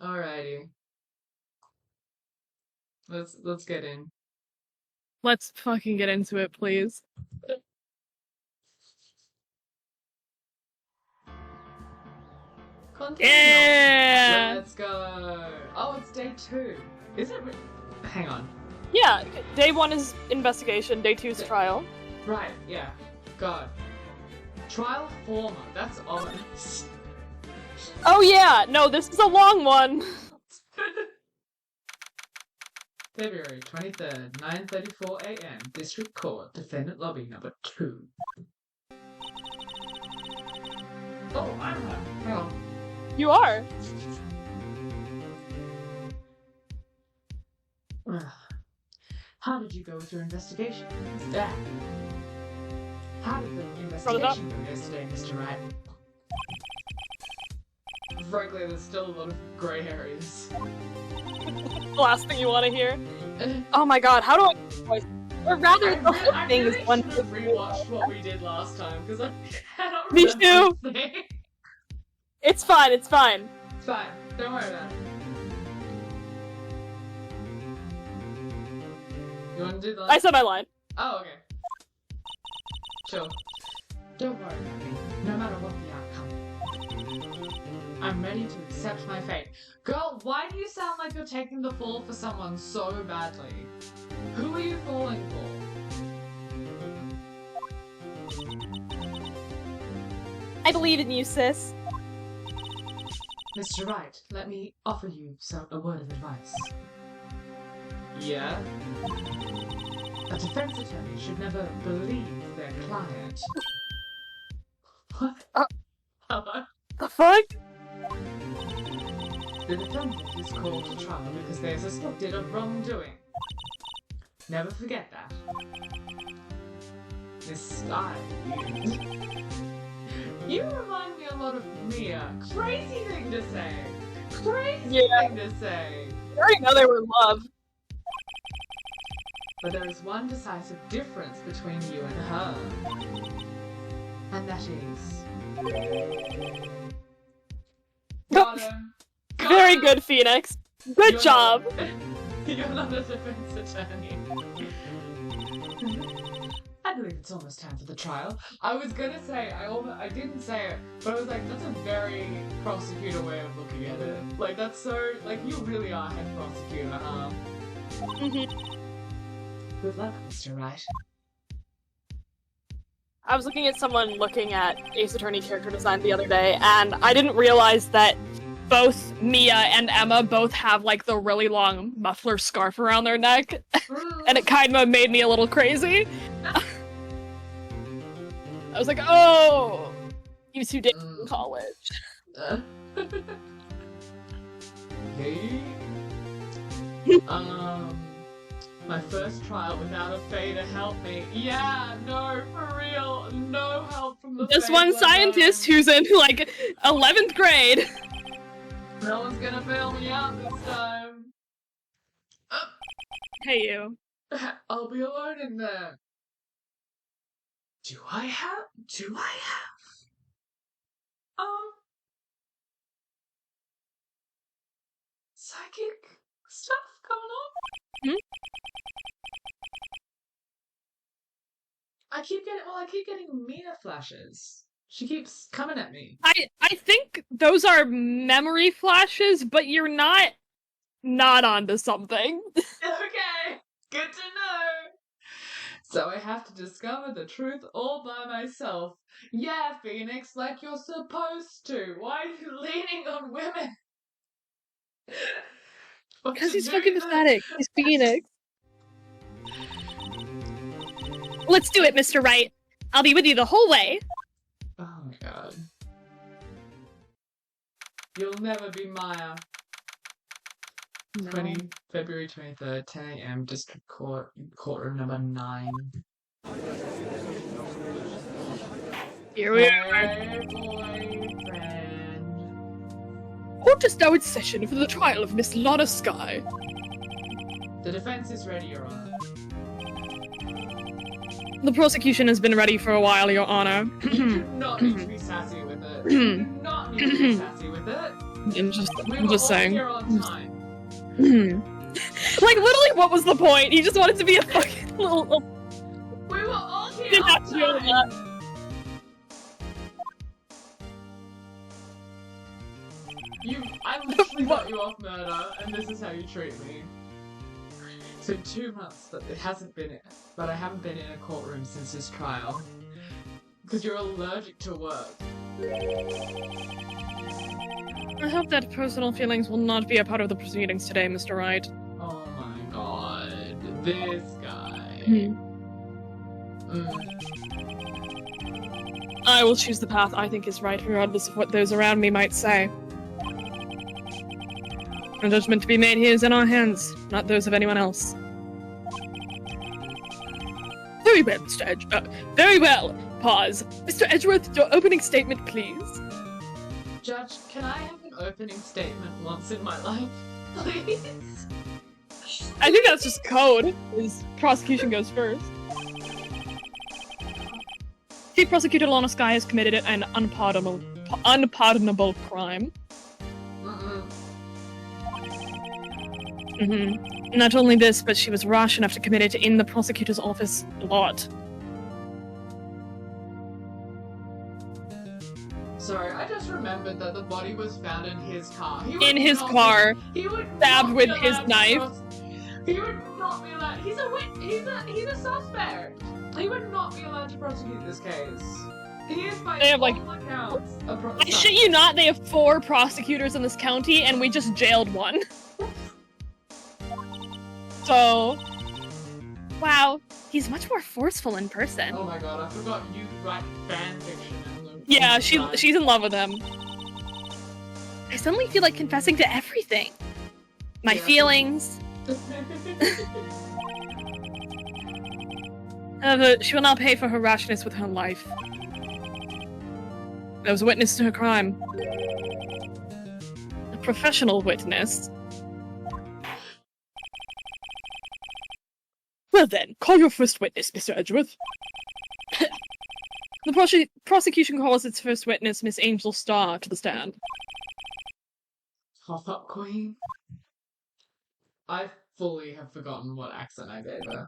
Alrighty. Let's get in. Let's fucking get into it, please. Continue. Yeah! Let's go. Oh, it's day 2. Is it? Hang on. Yeah, day 1 is investigation, day 2 is trial. Right, yeah. God. Trial former. That's ominous. Oh yeah, no, this is a long one. February 23rd, 9:34 a.m. District Court, Defendant Lobby number 2. Oh, I'm her. Hang on. You are. How did you go with your investigation, Miss Dad? How did the investigation go yesterday, Mr. Wright? Frankly, there's still a lot of grey areas. The last thing you want to hear. Oh my god, how do I voice? Or rather, the whole thing is one. I really rewatched what we did last time because I cannot Me remember too. anything. It's fine, it's fine. It's fine. Don't worry about it. You want to do the I said my line. Oh, okay. Chill. Don't worry about me, no matter what the outcome. I'm ready to accept my fate. Girl, why do you sound like you're taking the fall for someone so badly? Who are you falling for? I believe in you, sis. Mr. Wright, let me offer you a word of advice. Yeah? A defense attorney should never believe their client. What? Hello? The fuck? The defendant is called to trial because they are suspected of wrongdoing. Never forget that. Miss Skye, you remind me a lot of Mia. Crazy thing to say. Crazy thing to say. I already know they were in love. But there is one decisive difference between you and her. And that is... Got him. Very good, Phoenix. Good job. You're not a defense attorney. I believe it's almost time for the trial. I was gonna say, I didn't say it, but I was like, that's a very prosecutor way of looking at it. Like, that's so, like, you really are head prosecutor, huh? Good luck, Mr. Wright. I was looking at someone looking at Ace Attorney character design the other day, and I didn't realize that both Mia and Emma both have, like, the really long muffler scarf around their neck, and it kind of made me a little crazy. I was like, oh! You two dated in college. Okay. My first trial without a fae to help me. Yeah, no, for real. No help from the This fae one whatsoever. scientist who's in, like, 11th grade. No one's gonna bail me out this time. Hey, you. I'll be alone in there. Do I have psychic stuff going on? I keep getting Mia flashes. She keeps coming at me. I think those are memory flashes, but you're not onto something. Okay, good to know. So I have to discover the truth all by myself. Yeah, Phoenix, like you're supposed to. Why are you leaning on women? Because he's fucking pathetic. He's Phoenix. Let's do it, Mr. Wright. I'll be with you the whole way. Oh my god. You'll never be Maya. No. February 23rd, 10 a.m. District Court, courtroom number 9. Here we are. Hey, boyfriend. Court is now in session for the trial of Miss Lana Skye. The defense is ready, Your Honor. The prosecution has been ready for a while, Your Honor. You do not need to be sassy with it. You do not need to be sassy with it. I'm We were just all saying. here on time. Like, literally, what was the point? He just wanted to be a fucking little... We were all here Didn't on have to do time. that. I literally got you off murder, and this is how you treat me. It's been 2 months that I haven't been in a courtroom since this trial. Because you're allergic to work. I hope that personal feelings will not be a part of the proceedings today, Mr. Wright. Oh my god. This guy. I will choose the path I think is right, regardless of what those around me might say. The judgment to be made here is in our hands, not those of anyone else. Very well, Mr. very well. Pause. Mr. Edgeworth, your opening statement, please. Judge, can I have an opening statement once in my life? Please? I think that's just code, is prosecution goes first. Chief Prosecutor Lana Skye has committed an unpardonable crime. Not only this, but she was rash enough to commit it in the prosecutor's office lot. Sorry, I just remembered that the body was found in his car. In his car, stabbed with his knife. He would not be allowed. He's a suspect. He would not be allowed to prosecute this case. He is by all accounts a I shit you not, they have 4 prosecutors in this county, and we just jailed one. So, wow, he's much more forceful in person. Oh my god, I forgot you write fan fiction. Yeah, she's in love with him. I suddenly feel like confessing to everything. My feelings. However, she will not pay for her rashness with her life. I was a witness to her crime. A professional witness. Well then, call your first witness, Mr. Edgeworth. The prosecution calls its first witness, Miss Angel Starr, to the stand. Hop up, Queen. I fully have forgotten what accent I gave her.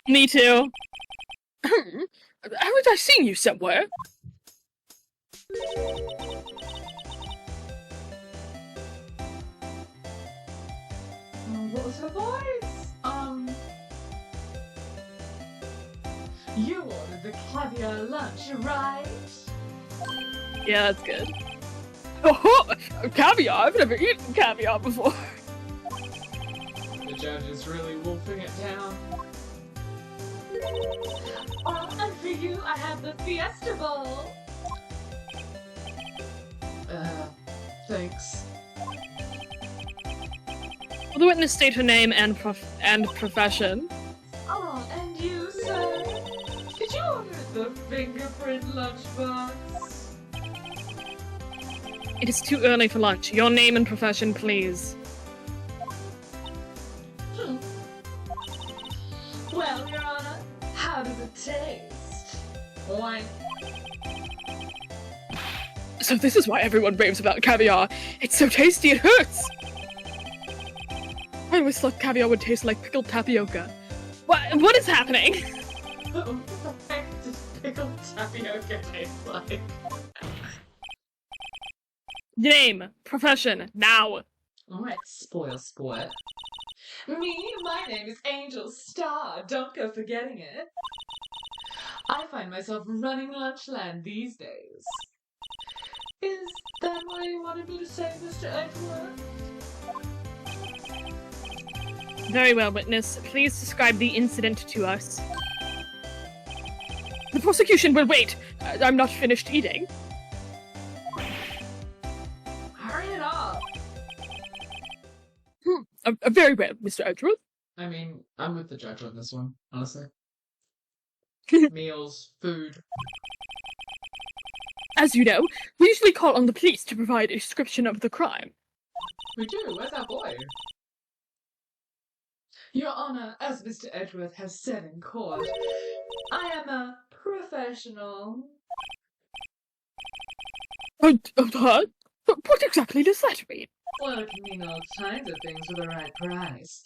Me too. Haven't I seen you somewhere? What was her voice? You ordered the caviar lunch, right? Yeah, that's good. Oh, caviar? I've never eaten caviar before. The judge is really wolfing it down. And for you, I have the Fiesta Bowl. Thanks. Will the witness state her name and profession? Oh, and you, sir? Did you order the fingerprint lunchbox? It is too early for lunch. Your name and profession, please. Well, Your Honor, how does it taste? Wine. So this is why everyone raves about caviar. It's so tasty it hurts! I always thought caviar would taste like pickled tapioca. What is happening? What the heck does pickled tapioca taste like? Name, profession, now. Alright, spoil sport. Me, my name is Angel Starr. Don't go forgetting it. I find myself running Lunchland these days. Is that what you wanted me to say, Mr. Edgeworth? Very well, witness. Please describe the incident to us. The prosecution will wait. I'm not finished eating. Hurry it up! Very well, Mr. Edgeworth. I mean, I'm with the judge on this one, honestly. Meals, food. As you know, we usually call on the police to provide a description of the crime. We do, where's our boy? Your Honor, as Mr. Edgeworth has said in court, I am a professional. What? What exactly does that mean? Well, it can mean all kinds of things for the right price.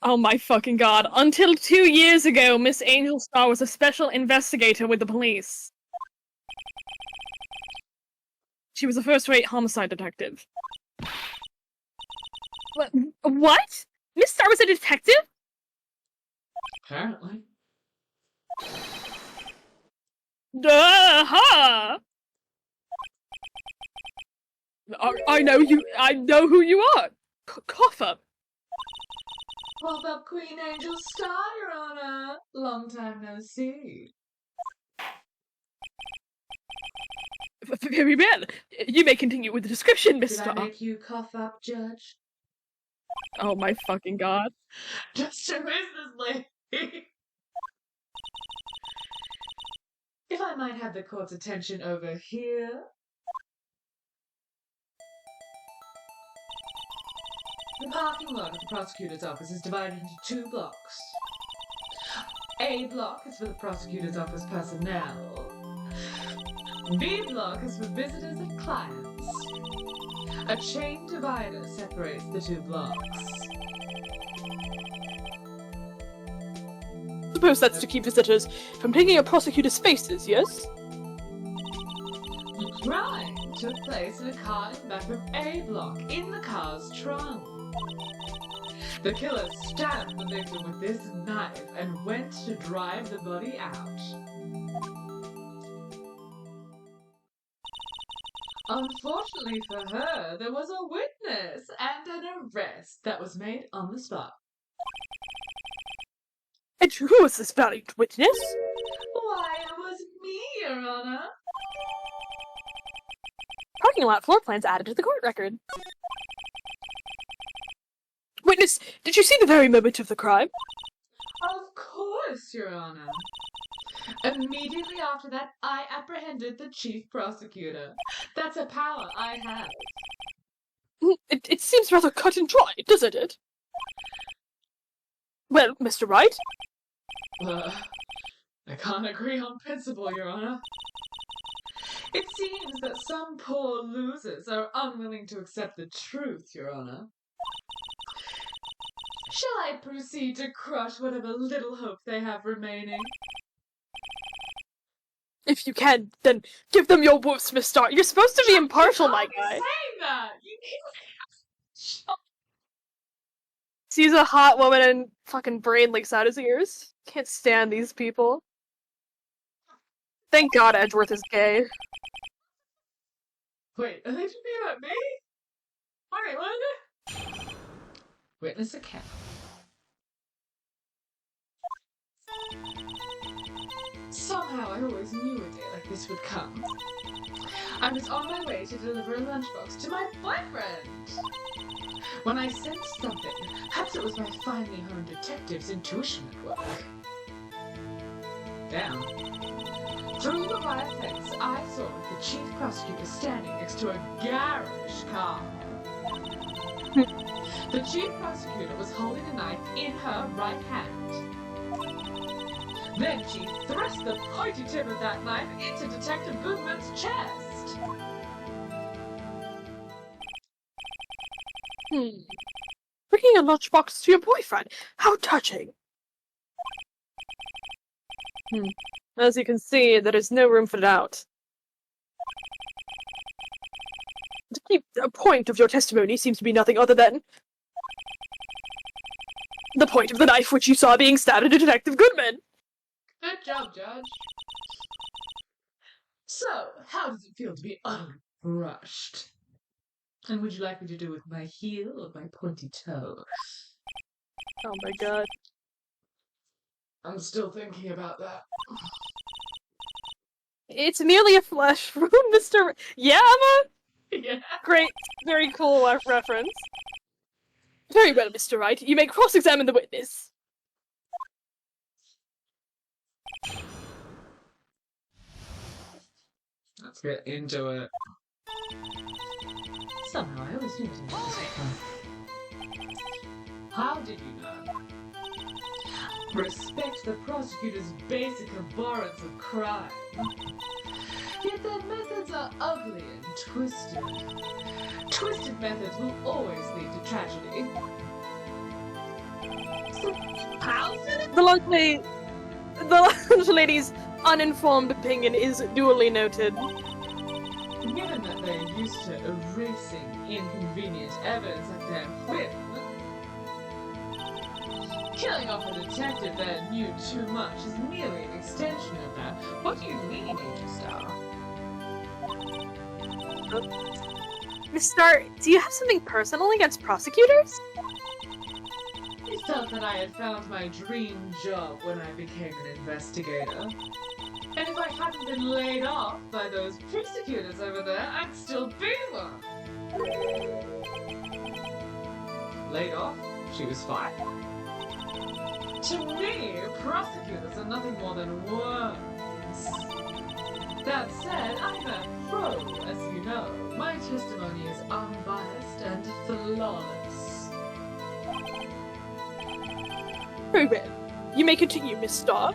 Oh my fucking god. Until 2 years ago, Miss Angel Starr was a special investigator with the police. She was a first-rate homicide detective. What? Miss Starr was a detective? Apparently. Duh-ha! I know you. I know who you are. Cough up. Cough up, Queen Angel Starr, Your Honor. Long time no see. Very well. You may continue with the description, Miss Did Starr. I make you cough up, Judge? Oh my fucking god. Just a business lady. If I might have the court's attention over here. The parking lot of the prosecutor's office is divided into 2 blocks. A block is for the prosecutor's office personnel. B block is for visitors and clients. A chain divider separates the 2 blocks. Suppose that's to keep visitors from taking up prosecutor's spaces, yes? The crime took place in a car in the back of A block, in the car's trunk. The killer stabbed the victim with this knife and went to drive the body out. Unfortunately for her, there was a witness and an arrest that was made on the spot. And who was this valued witness? Why, it was me, Your Honor. Parking lot floor plans added to the court record. Witness, did you see the very moment of the crime? Of course, Your Honor. Immediately after that, I apprehended the chief prosecutor. That's a power I have. It seems rather cut and dry, doesn't it? Well, Mr. Wright? I can't agree on principle, Your Honor. It seems that some poor losers are unwilling to accept the truth, Your Honor. Shall I proceed to crush whatever little hope they have remaining? If you can, then give them your whoops, Miss Starr. You're supposed to be impartial, my guy. Saying that! You need Sees a hot woman and fucking brain leaks out his ears. Can't stand these people. Thank God Edgeworth is gay. Wait, are they talking about me? Wait, what? Witness account. Somehow I always knew a day like this would come. I was on my way to deliver a lunchbox to my boyfriend when I sensed something. Perhaps it was my finely honed detective's intuition at work. Down. Through the wire fence, I saw the chief prosecutor standing next to a garish car. The chief prosecutor was holding a knife in her right hand. Then she thrust the pointy tip of that knife into Detective Goodman's chest. Bringing a lunchbox to your boyfriend. How touching. As you can see, there is no room for doubt. The key point of your testimony seems to be nothing other than the point of the knife which you saw being stabbed at Detective Goodman. Good job, Judge. So, how does it feel to be utterly crushed? And would you like me to do with my heel or my pointy toe? Oh my god. I'm still thinking about that. It's merely a flesh wound, Mr. Yeah, Emma? Yeah. Great. Very cool reference. Very well, Mr. Wright. You may cross-examine the witness. Let's get into it. Somehow I always knew it was this fun. How did you know? Respect the prosecutor's basic abhorrence of crime. Yet their methods are ugly and twisted. Twisted methods will always lead to tragedy. So, how did it? The lunch lady's uninformed opinion is duly noted. Given that they're used to erasing inconvenient evidence at their whim, killing off a detective that knew too much is merely an extension of that. What do you mean, Agent Starr? Miss Starr, do you have something personal against prosecutors? I felt that I had found my dream job when I became an investigator. And if I hadn't been laid off by those prosecutors over there, I'd still be one. Laid off? She was fired. To me, prosecutors are nothing more than worms. That said, I'm a pro, as you know. My testimony is unbiased and flawless. Very well. You may continue, Miss Starr.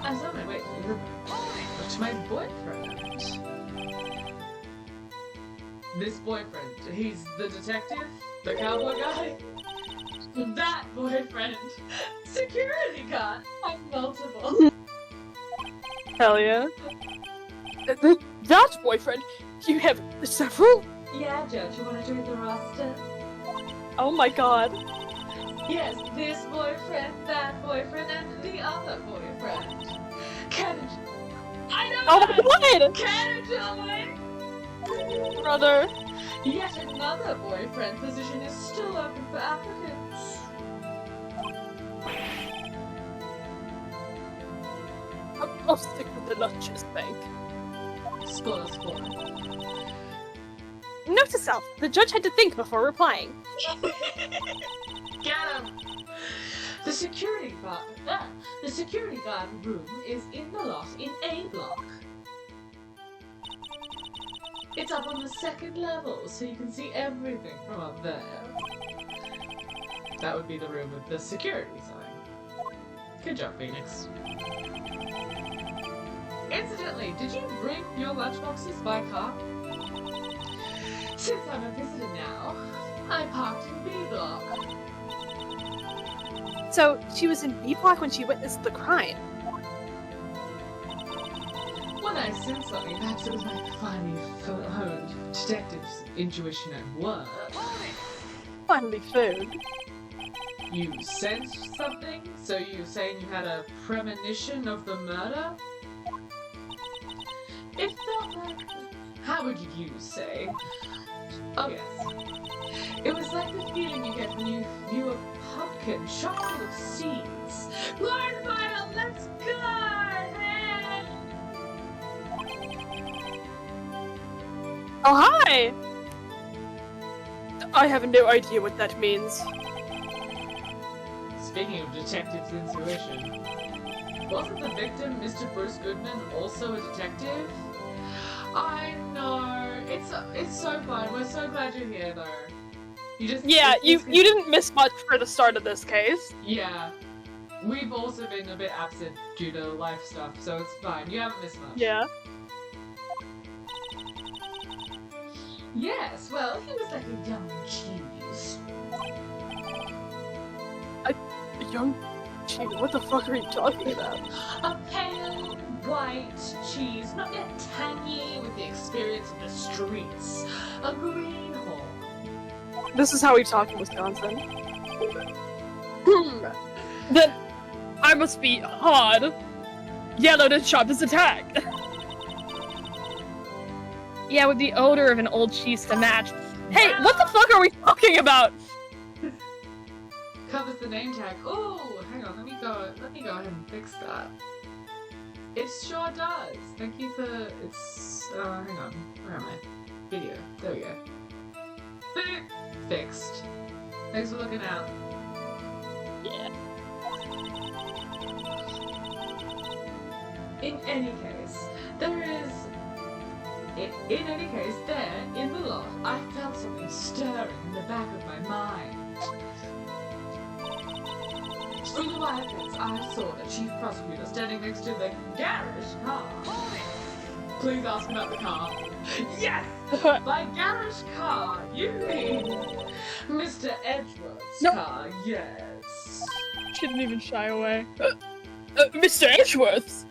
I was on my way to my boyfriend. This boyfriend, he's the detective? The cowboy guy? That boyfriend! Security guard! I'm multiple. Hell yeah. That boyfriend? You have several? Yeah, Judge, you want to join the roster? Oh my god. Yes, this boyfriend, that boyfriend, and the other boyfriend. I know Oh that! my god! Canada! Brother. Yet another boyfriend position is still open for applicants. I'll stick with the lunches, bank. Score. Note to self, the judge had to think before replying. Get him! The security guard room is in the lot in A block. It's up on the second level, so you can see everything from up there. That would be the room with the security sign. Good job, Phoenix. Incidentally, did you bring your lunchboxes by car? Since I'm a visitor now, I parked in B block. So, she was in B block when she witnessed the crime. When I sensed something, perhaps it was my finely honed detective's intuition at work. Finally food. You sensed something? So you're saying you had a premonition of the murder? It felt like... How would you say? Oh yes. It was like the feeling you get when you view a pumpkin chock full of seeds. Lord Vital, let's go! Oh, hi! I have no idea what that means. Speaking of detective's intuition, wasn't the victim, Mr. Bruce Goodman, also a detective? I know. It's so fun. We're so glad you're here, though. You didn't miss much for the start of this case. Yeah. We've also been a bit absent due to life stuff, so it's fine. You haven't missed much. Yeah. Yes, well, he was like a young genius. A young cheese? What the fuck are you talking about? A pale, white cheese, not yet tangy with the experience of the streets. A greenhorn. This is how we talk in Wisconsin. Then I must be hard. Yellowed and sharp as attack. Yeah, with the odor of an old cheese to match. Hey, what the fuck are we talking about? Covers the name tag. Oh, hang on, let me go ahead and fix that. It sure does. Thank you for hang on. Where am I? Video. There we go. Boop. Fixed. Thanks for looking out. Yeah. In any case, there, in the lot, I felt something stirring in the back of my mind. Through the my eyes, I saw the chief prosecutor standing next to the garage car. Please ask about the car. Yes! By garage car, you mean Mr. Edgeworth's car, yes. She didn't even shy away. Mr. Edgeworth's?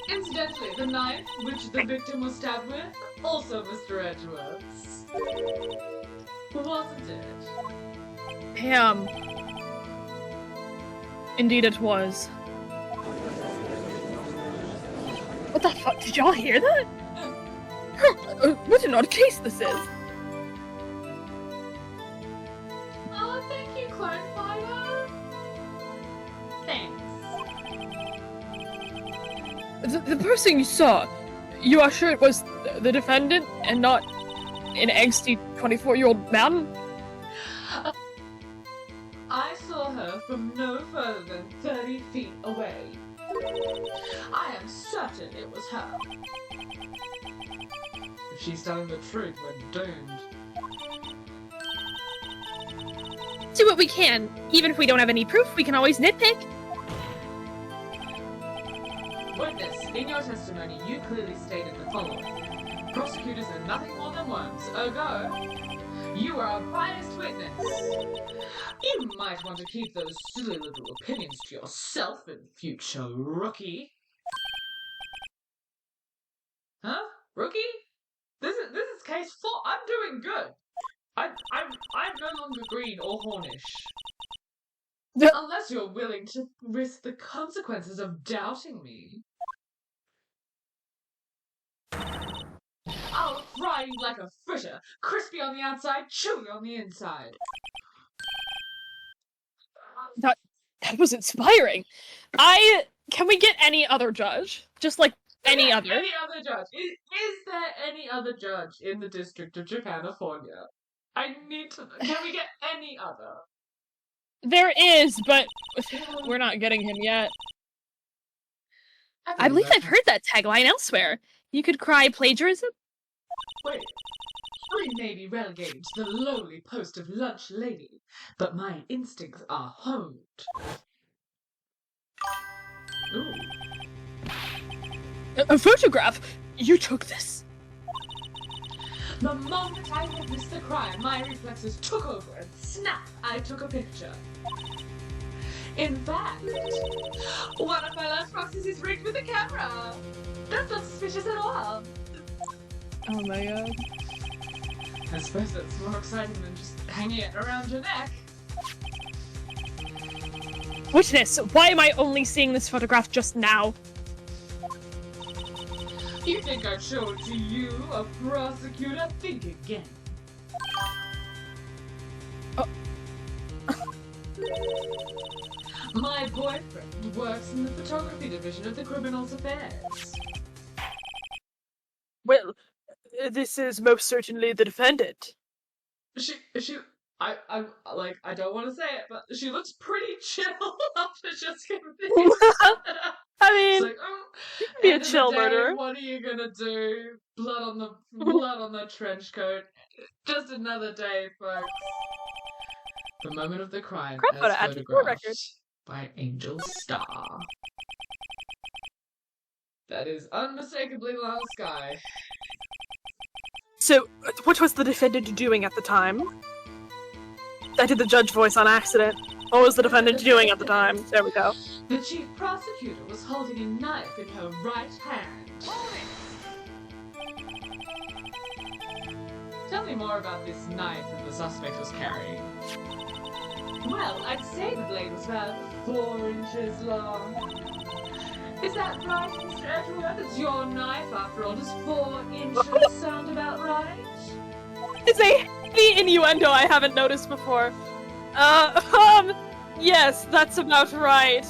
Incidentally, the knife which the victim was stabbed with, also Mr. Edgeworth's. Wasn't it? Indeed it was. What the fuck? Did y'all hear that? What an odd case this is. Oh, thank you, Clone Fire. Thanks. The person you saw, you are sure it was the defendant and not an angsty 24-year-old man? I saw her from no further than 30 feet away. I am certain it was her. If she's telling the truth, we're doomed. Do what we can. Even if we don't have any proof, we can always nitpick. Witness, in your testimony, you clearly stated the following. Prosecutors are nothing more than worms. Ergo, you are a biased witness. You might want to keep those silly little opinions to yourself in future, rookie. Huh? Rookie? This is case 4. I'm doing good. I'm no longer green or hornish. Unless you're willing to risk the consequences of doubting me. I'll fry you like a fritter, crispy on the outside, chewy on the inside. That was inspiring. Can we get any other judge? Just like any other? Any other judge. Is there any other judge in the District of Japanifornia? I need to know. Can we get any other? There is, but we're not getting him yet. I believe I've heard that tagline elsewhere. You could cry plagiarism? Wait. I may be relegated to the lowly post of lunch lady, but my instincts are honed. Ooh. A photograph? You took this? The moment I witnessed the crime, my reflexes took over and snap, I took a picture. In fact, one of my lunchboxes is rigged with a camera. That's not suspicious at all. Oh my god. I suppose that's more exciting than just hanging it around your neck. Witness, why am I only seeing this photograph just now? You think I'd show it to you, a prosecutor? Think again. Oh. My boyfriend works in the photography division of the Criminals Affairs. Well, this is most certainly the defendant. I don't want to say it, but she looks pretty chill after just getting this. I mean, it's like, oh, you can be a chill murderer. What are you gonna do? Blood on the trench coat. Just another day, folks. The moment of the crime as photographed by Angel Starr. That is unmistakably Lana Skye. So, what was the defendant doing at the time? I did the judge voice on accident. What was the defendant doing at the time? There we go. The chief prosecutor was holding a knife in her right hand. Tell me more about this knife that the suspect was carrying. Well, I'd say the blade was about 4 inches long. Is that right, Mr. Edgeworth? It's your knife, after all. Does 4 inches sound about right? It's a heavy innuendo I haven't noticed before. Yes, that's about right.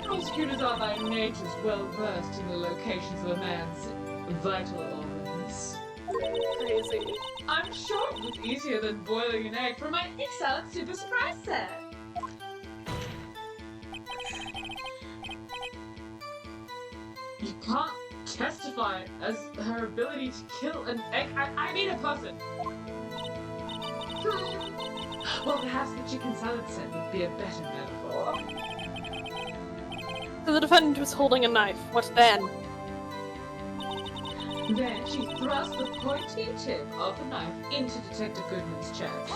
Prosecutors are by nature well versed in the locations of a man's vital organs. Crazy. I'm sure it was easier than boiling an egg for my excellent super surprise set. You can't testify as her ability to kill an egg. I need a person. Well, perhaps the chicken salad set would be a better metaphor. So the defendant was holding a knife. What then? Then she thrust the pointy tip of the knife into Detective Goodman's chest.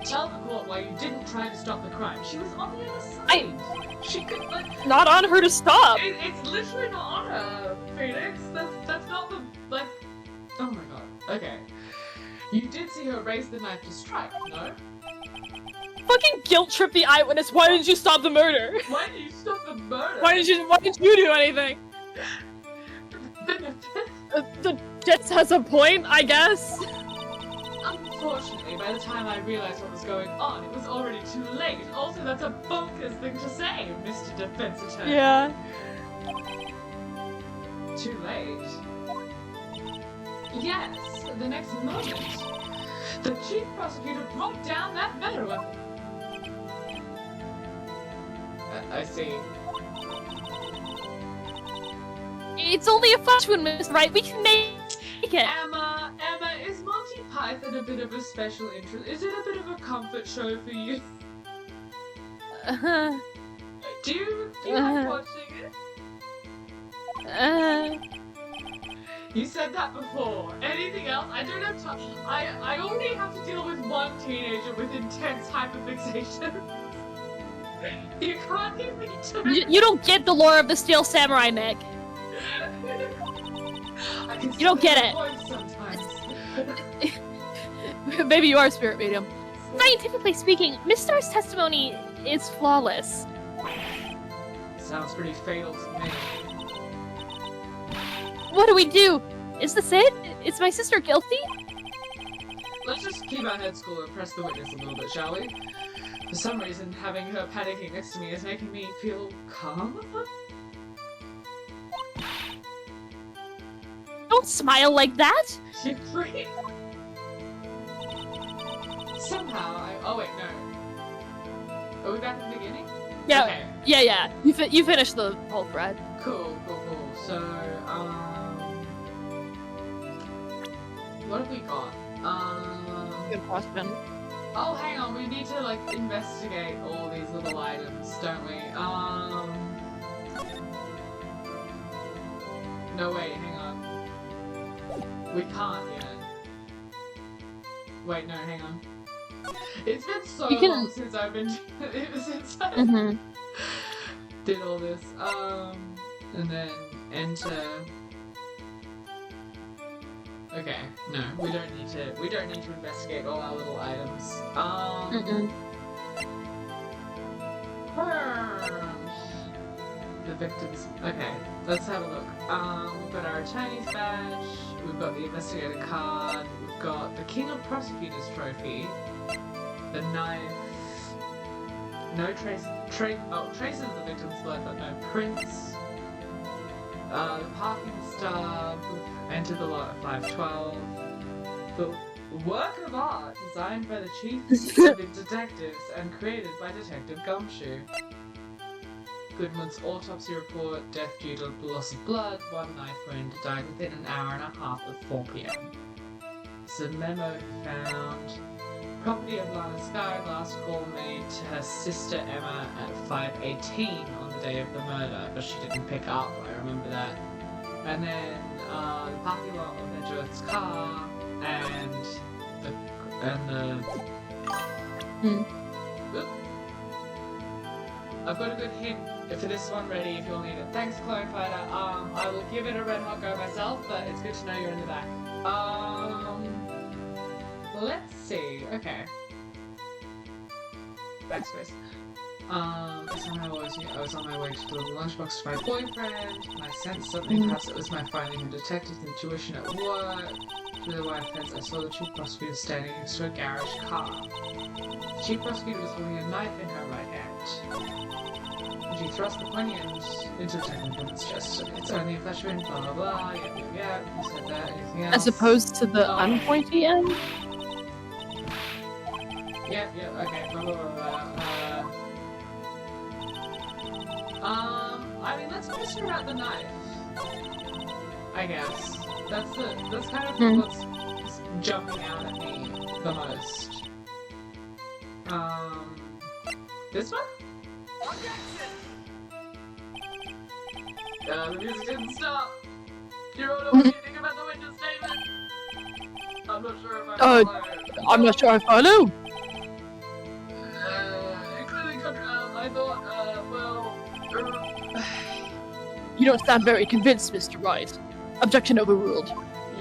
Tell the court why you didn't try to stop the crime. She was on the other side. She could, like... Not on her to stop! It's literally not on her, Phoenix. That's not the, like... Oh my god. Okay. You did see her raise the knife to strike, no? Fucking guilt trip the eyewitness. Why didn't you stop the murder? Why did you stop the murder? Why didn't you do anything? The Jets has a point, I guess. Unfortunately, by the time I realized what was going on, it was already too late. Also, that's a bonkers thing to say, Mr. Defense Attorney. Yeah. Too late? Yes, the next moment, the chief prosecutor brought down that murder weapon. I see. It's only a flash wound, Mr. Wright. We can make it. Emma, is Monty Python a bit of a special interest? Is it a bit of a comfort show for you? Do you like watching it? You said that before. Anything else? I don't have time. I already have to deal with one teenager with intense hyperfixation. You can't give me two. You don't get the lore of the Steel Samurai, Mick. You don't get it. Maybe you are a spirit medium. Scientifically speaking, Miss Starr's testimony is flawless. Sounds pretty fatal to me. What do we do? Is this it? Is my sister guilty? Let's just keep our heads cool and press the witness a little bit, shall we? For some reason, having her panicking next to me is making me feel calm. Don't smile like that! You're free. Somehow, oh wait, no. Are we back at the beginning? Yeah. Okay. Yeah. You finished the whole thread. Cool. So, what have we got? Good question. Oh, hang on, we need to, like, investigate all these little items, don't we? No, wait, hang on. We can't yet. Wait, no, hang on. It's been so long since I've been... since I did all this. And then enter... Okay, no, we don't need to investigate all our little items. The victims. Okay, let's have a look. We've got our attorney's badge, we've got the investigator card, we've got the King of Prosecutors trophy, the knife, no traces of the victim's blood, but no prints, the parking stub, enter the lot at 512, the work of art designed by the chief of detectives and created by Detective Gumshoe. Goodman's autopsy report, death due to loss of blood, one knife wound, died within an hour and a half of 4 p.m. It's a memo found. Property of Lana Skye, last call made to her sister Emma at 5:18 on the day of the murder, but she didn't pick up, I remember that. And then the parking lot of Edgeworth's car, and the I've got a good hint for this one ready if you'll need it. Thanks, Clone Fighter. I will give it a red hot go myself, but it's good to know you're in the back. Let's see. Okay. Backspace. I was on my way to deliver the lunchbox to my boyfriend, and I sensed something. Perhaps it was my finding a detective's intuition at work. Through the wire fence, I saw the chief prosecutor standing next to a garage car. The chief prosecutor was holding a knife in her right hand. And she thrust the pointy end into the Detective chest. It's only a flesh wound, blah blah blah, yeah. You said that, anything else? As opposed to the unpointy end? Yeah, okay, blah blah blah. I mean, let's question about the knife. I guess. That's kind of what's jumping out at me the most. This one? The music didn't stop. Your Honor, what do you think about the witness statement? I'm not sure if I follow. I'm not sure I follow. I thought, You don't sound very convinced, Mr. Wright. Objection overruled.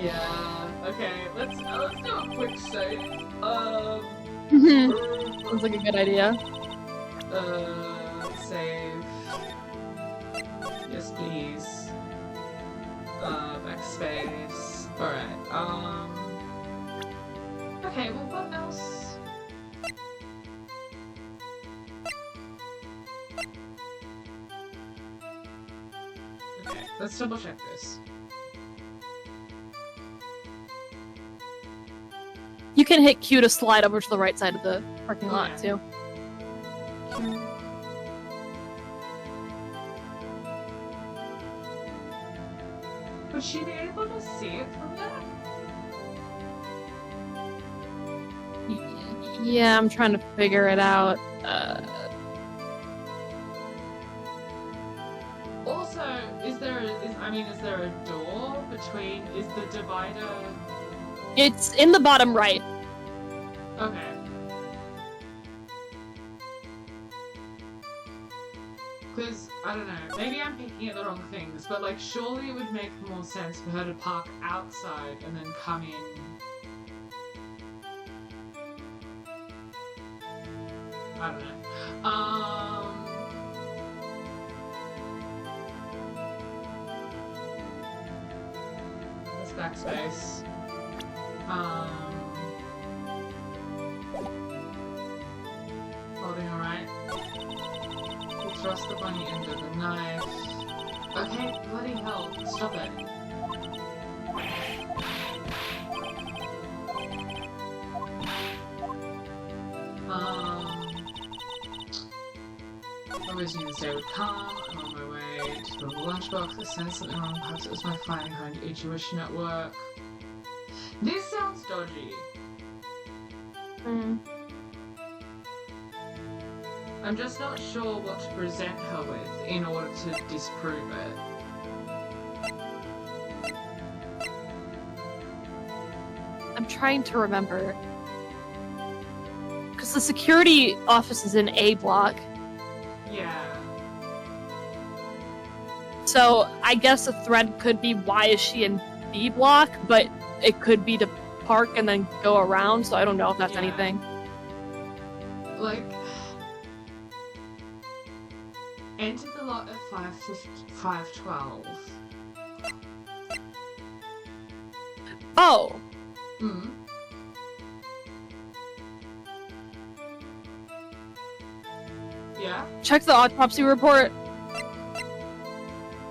yeah, okay, let's do a quick save. Sounds like a good idea. Save. Yes, please. Backspace. Alright, okay, well, what else? Okay, let's double check this. You can hit Q to slide over to the right side of the parking lot, too. Would she be able to see it from there? Yeah, I'm trying to figure it out. Also, is there a door between, is the divider... It's in the bottom right. Okay. Because, I don't know, maybe I'm picking at the wrong things, but like, surely it would make more sense for her to park outside and then come in. I don't know. Let's backspace. Holding alright. We'll thrust the bunny into the knife. Okay, bloody hell, stop it. I always knew this day would come. I'm on my way to the lunchbox. I sensed something wrong. Perhaps it was my finding her intuition at work. This sounds dodgy. I'm just not sure what to present her with in order to disprove it. I'm trying to remember. Because the security office is in A block. Yeah. So I guess a thread could be why is she in B block, but it could be to park and then go around, so I don't know if that's anything. Like, enter the lot at 5:12. Oh. Hmm. Yeah? Check the autopsy report.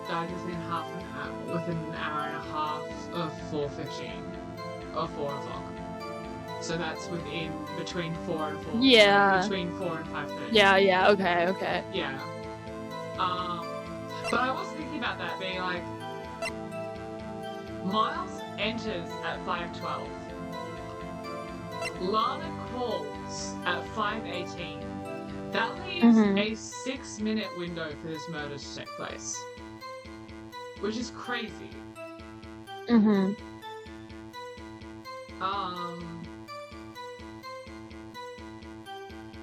Died within an hour and a half of 4:15. Or 4 o'clock. So that's between 4 and 4. Yeah. Between 4 and 5:30. Yeah, okay. Yeah. But I was thinking about that being like, Miles enters at 5:12. Lana calls at 5:18. That leaves a 6-minute window for this murder to take place. Which is crazy.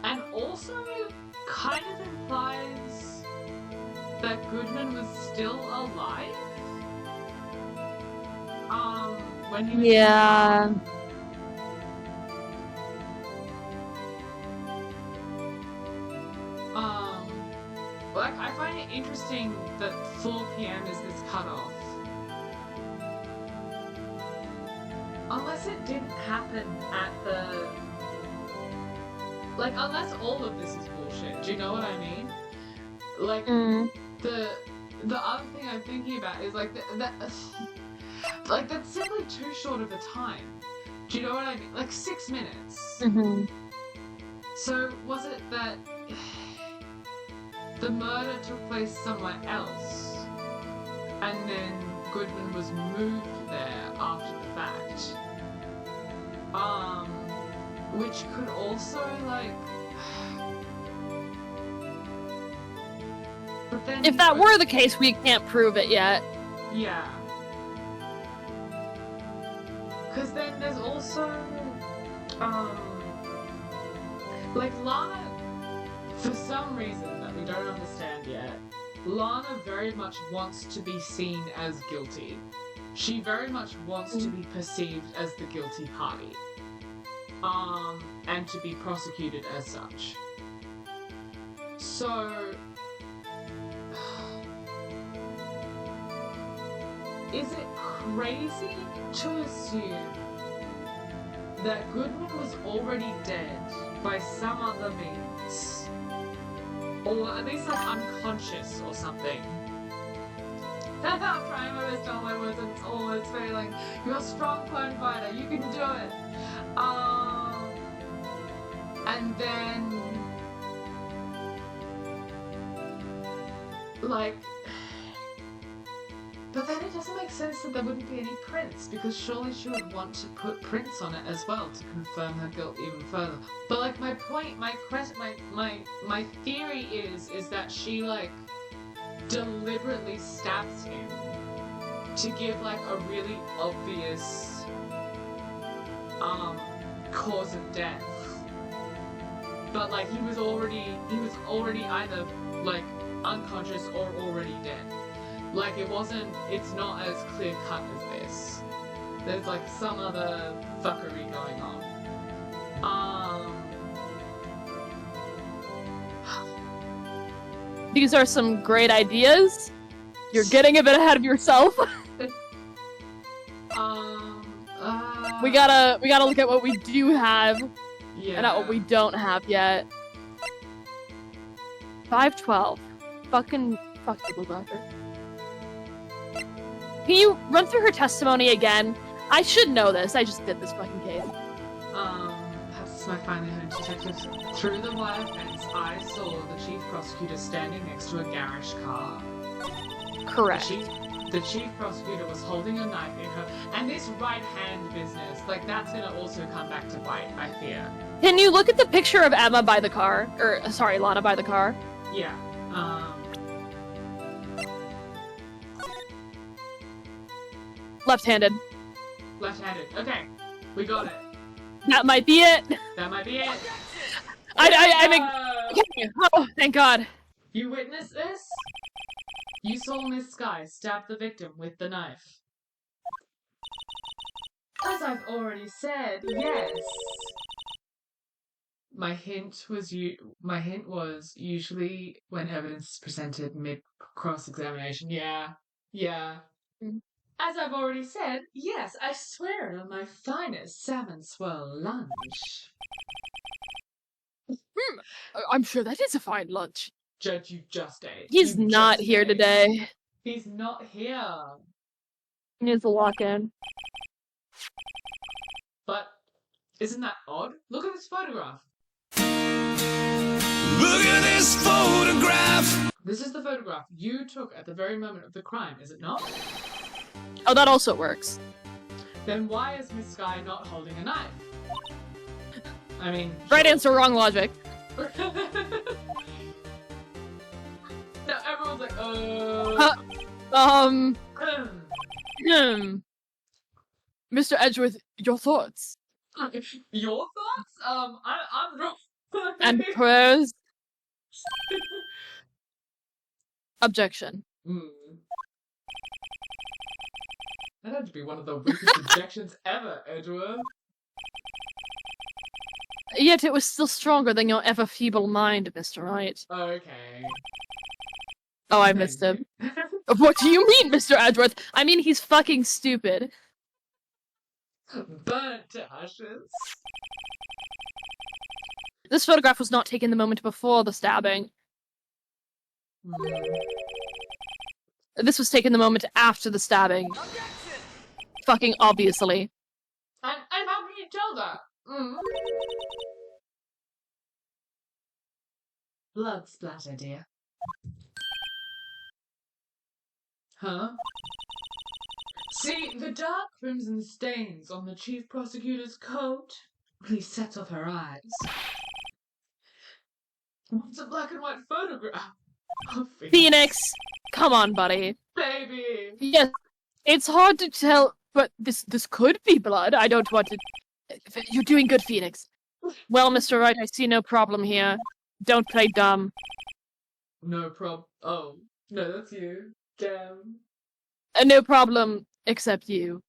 And also kind of implies that Goodman was still alive? When he was like, I find it interesting that 4 p.m. is this cutoff. Unless it didn't happen at the... Like, unless all of this is bullshit. Do you know what I mean? Like, the other thing I'm thinking about is, like, like, that's simply too short of a time. Do you know what I mean? Like, 6 minutes. So, was it that the murder took place somewhere else, and then Goodman was moved there after the fact? which could also, like... But then If that were the case, we can't prove it yet. Yeah. Because then there's also, like Lana, for some reason that we don't understand yet, Lana very much wants to be seen as guilty. She very much wants to be perceived as the guilty party. And to be prosecuted as such. So... Is it crazy to assume that Goodman was already dead by some other means? Or at least like unconscious or something? I'm trying my best, all my words, and it's always failing. You're a strong clone fighter, you can do it. And then... like... But then it doesn't make sense that there wouldn't be any prints, because surely she would want to put prints on it as well to confirm her guilt even further. But like my point, my theory is that she like deliberately stabs him to give like a really obvious cause of death. But like he was already either like unconscious or already dead. Like, it's not as clear cut as this. There's, like, some other fuckery going on. These are some great ideas. You're getting a bit ahead of yourself. We gotta look at what we do have, and not what we don't have yet. 512. Fuck people, doctor. Can you run through her testimony again? I should know this. I just did this fucking case. Perhaps it's my finely honed detective. Through the wire fence, I saw the chief prosecutor standing next to a garage car. Correct. The chief prosecutor was holding a knife in her, and this right hand business, like that's gonna also come back to bite, I fear. Can you look at the picture of Emma by the car? Lana by the car? Yeah. Left-handed. Left-handed. Okay, we got it. That might be it. That might be it. I mean, oh, thank God. You witnessed this? You saw Miss Skye stab the victim with the knife. As I've already said, yes. My hint was usually when evidence is presented mid cross-examination. Yeah. Mm. As I've already said, yes, I swear it on my finest salmon swirl lunch. I'm sure that is a fine lunch. Judge, you just ate. He's not here today. He's not here. He needs to walk in. But isn't that odd? Look at this photograph. Look at this photograph. This is the photograph you took at the very moment of the crime, is it not? Oh, that also works. Then why is Miss Skye not holding a knife? I mean... Right answer, wrong logic. No, everyone's like, Mr. Edgeworth, your thoughts? Your thoughts? I'm wrong. And prayers? Objection. That had to be one of the weakest objections ever, Edgeworth. Yet it was still stronger than your ever-feeble mind, Mr. Wright. Okay. Oh, I missed him. What do you mean, Mr. Edgeworth? I mean, he's fucking stupid. Burnt to ashes. This photograph was not taken the moment before the stabbing. This was taken the moment after the stabbing. Fucking obviously. And how can you tell that? Blood splatter, dear. Huh? See, the dark crimson stains on the chief prosecutor's coat really sets off her eyes. It's a black and white photograph. Oh, Phoenix, come on, buddy. Baby! Yes, it's hard to tell, but this could be blood. I don't want to... You're doing good, Phoenix. Well, Mr. Wright, I see no problem here. Don't play dumb. No problem. Oh, no, that's you. Damn. No problem, except you.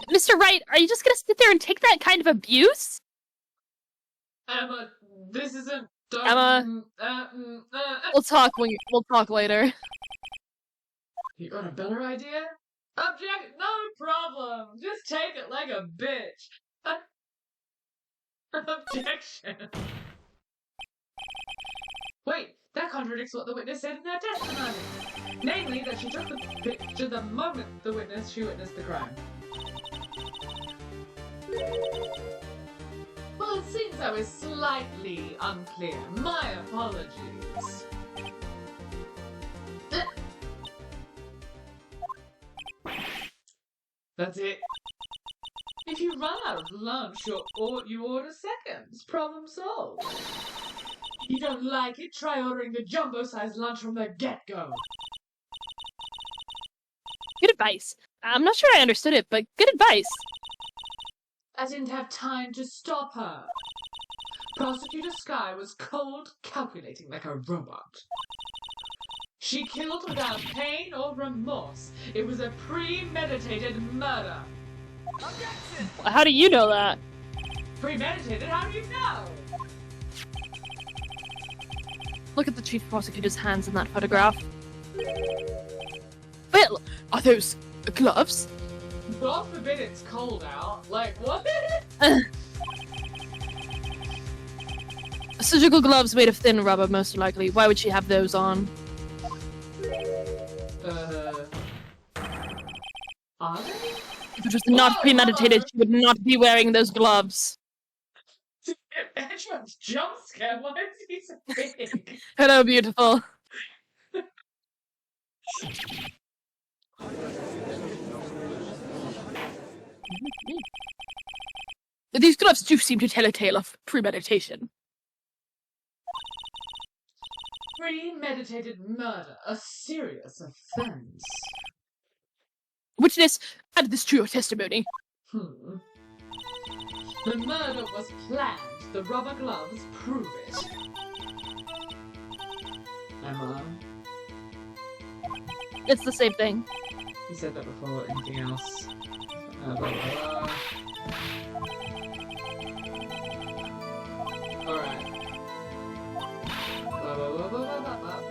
Mr. Wright, are you just gonna sit there and take that kind of abuse? Emma, this isn't... Emma, we'll talk later. You got a better idea? Objection! No problem! Just take it like a bitch! Objection! Wait, that contradicts what the witness said in their testimony! Namely, that she took the picture the moment she witnessed the crime. Well, it seems I was slightly unclear. My apologies. That's it. If you run out of lunch, you order seconds. Problem solved. If you don't like it, try ordering the jumbo-sized lunch from the get-go. Good advice. I'm not sure I understood it, but good advice. I didn't have time to stop her. Prosecutor Skye was cold, calculating like a robot. She killed without pain or remorse. It was a premeditated murder. Objection! How do you know that? Premeditated? How do you know? Look at the chief prosecutor's hands in that photograph. Bill, are those gloves? God forbid it's cold out. Like, what? Surgical gloves made of thin rubber, most likely. Why would she have those on? Are they? If it was not premeditated, she would not be wearing those gloves. Edgeman's jump scare. Why is he so big? Hello, beautiful. These gloves do seem to tell a tale of premeditation. Premeditated murder, a serious offense. Witness, add this to your testimony. The murder was planned. The rubber gloves prove it. Emma, It's the same thing. you said that before. Anything else? Blah, blah, blah. Alright. Blah, blah, blah, blah, blah, blah, blah.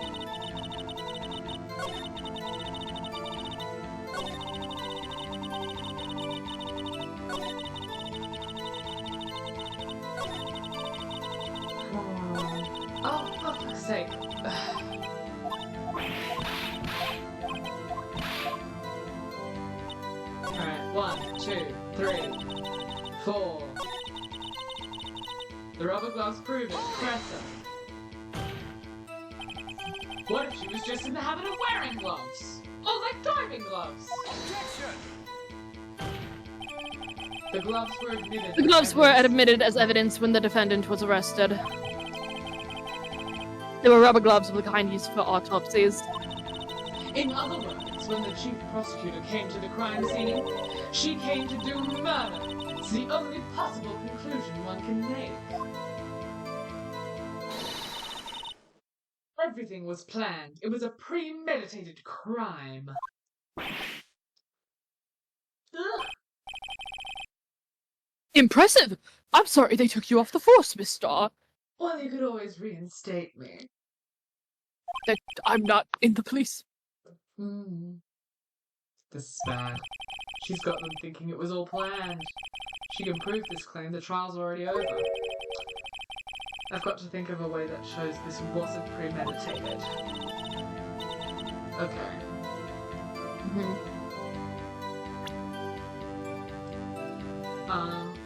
Oh, for fuck's sake. Alright, 1, 2, 3, 4. The rubber gloves prove it. Press them. What if she was just in the habit of wearing gloves? Oh, like diving gloves! Objection! The gloves were admitted. The gloves were admitted as evidence when the defendant was arrested. They were rubber gloves of the kind used for autopsies. In other words, when the chief prosecutor came to the crime scene, she came to do murder. It's the only possible conclusion one can make. Everything was planned. It was a premeditated crime. Ugh. Impressive! I'm sorry they took you off the force, Miss Starr. Well, you could always reinstate me. I'm not in the police. This is bad. She's got them thinking it was all planned. She can prove this claim. The trial's already over. I've got to think of a way that shows this wasn't premeditated. Okay.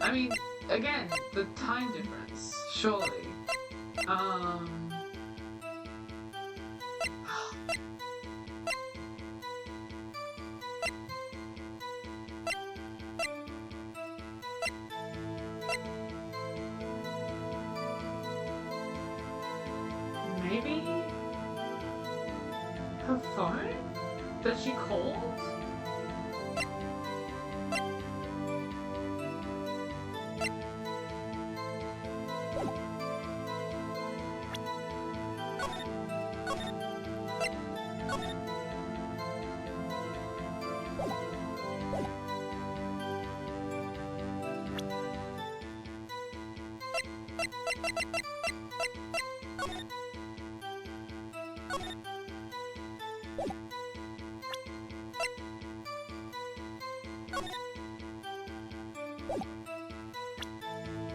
I mean, again, the time difference, surely. maybe her phone that she called?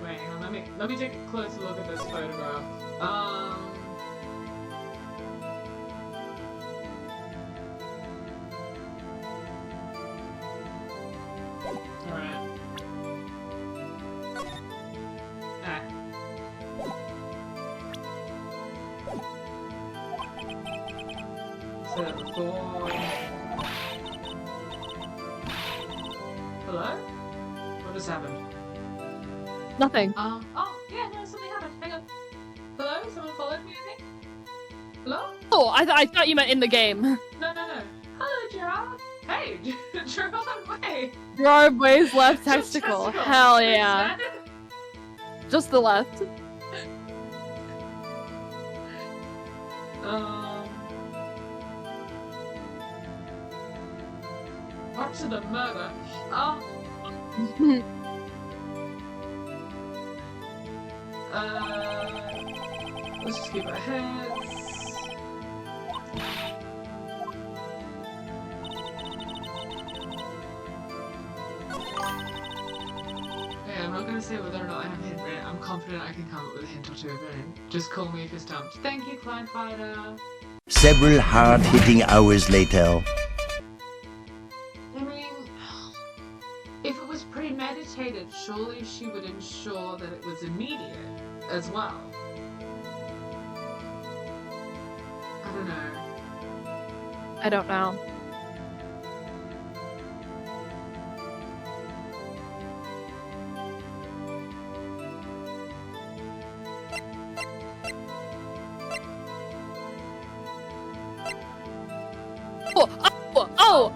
Wait, hang on, let me take a closer look at this photograph. Alright. Said it before. Hello? What just happened? Nothing. Oh, yeah, no, something happened. Hang on. Hello? Someone followed me, I think? Hello? Oh, I thought you meant in the game. No. Hello, Gerard. Hey, Gerard, wait. Gerard Way's left Just testicle. testicle. Hell yeah. Is Just the left. that- Up to the murder. Let's just keep our heads. Yeah, I'm not gonna say whether or not I have a hint, but I'm confident I can come up with a hint or two. But just call me if you're stumped. Thank you, Klein Fighter. Several hard-hitting hours later. I mean, if it was premeditated, surely she would ensure that it was immediate as well. I don't know. I don't know.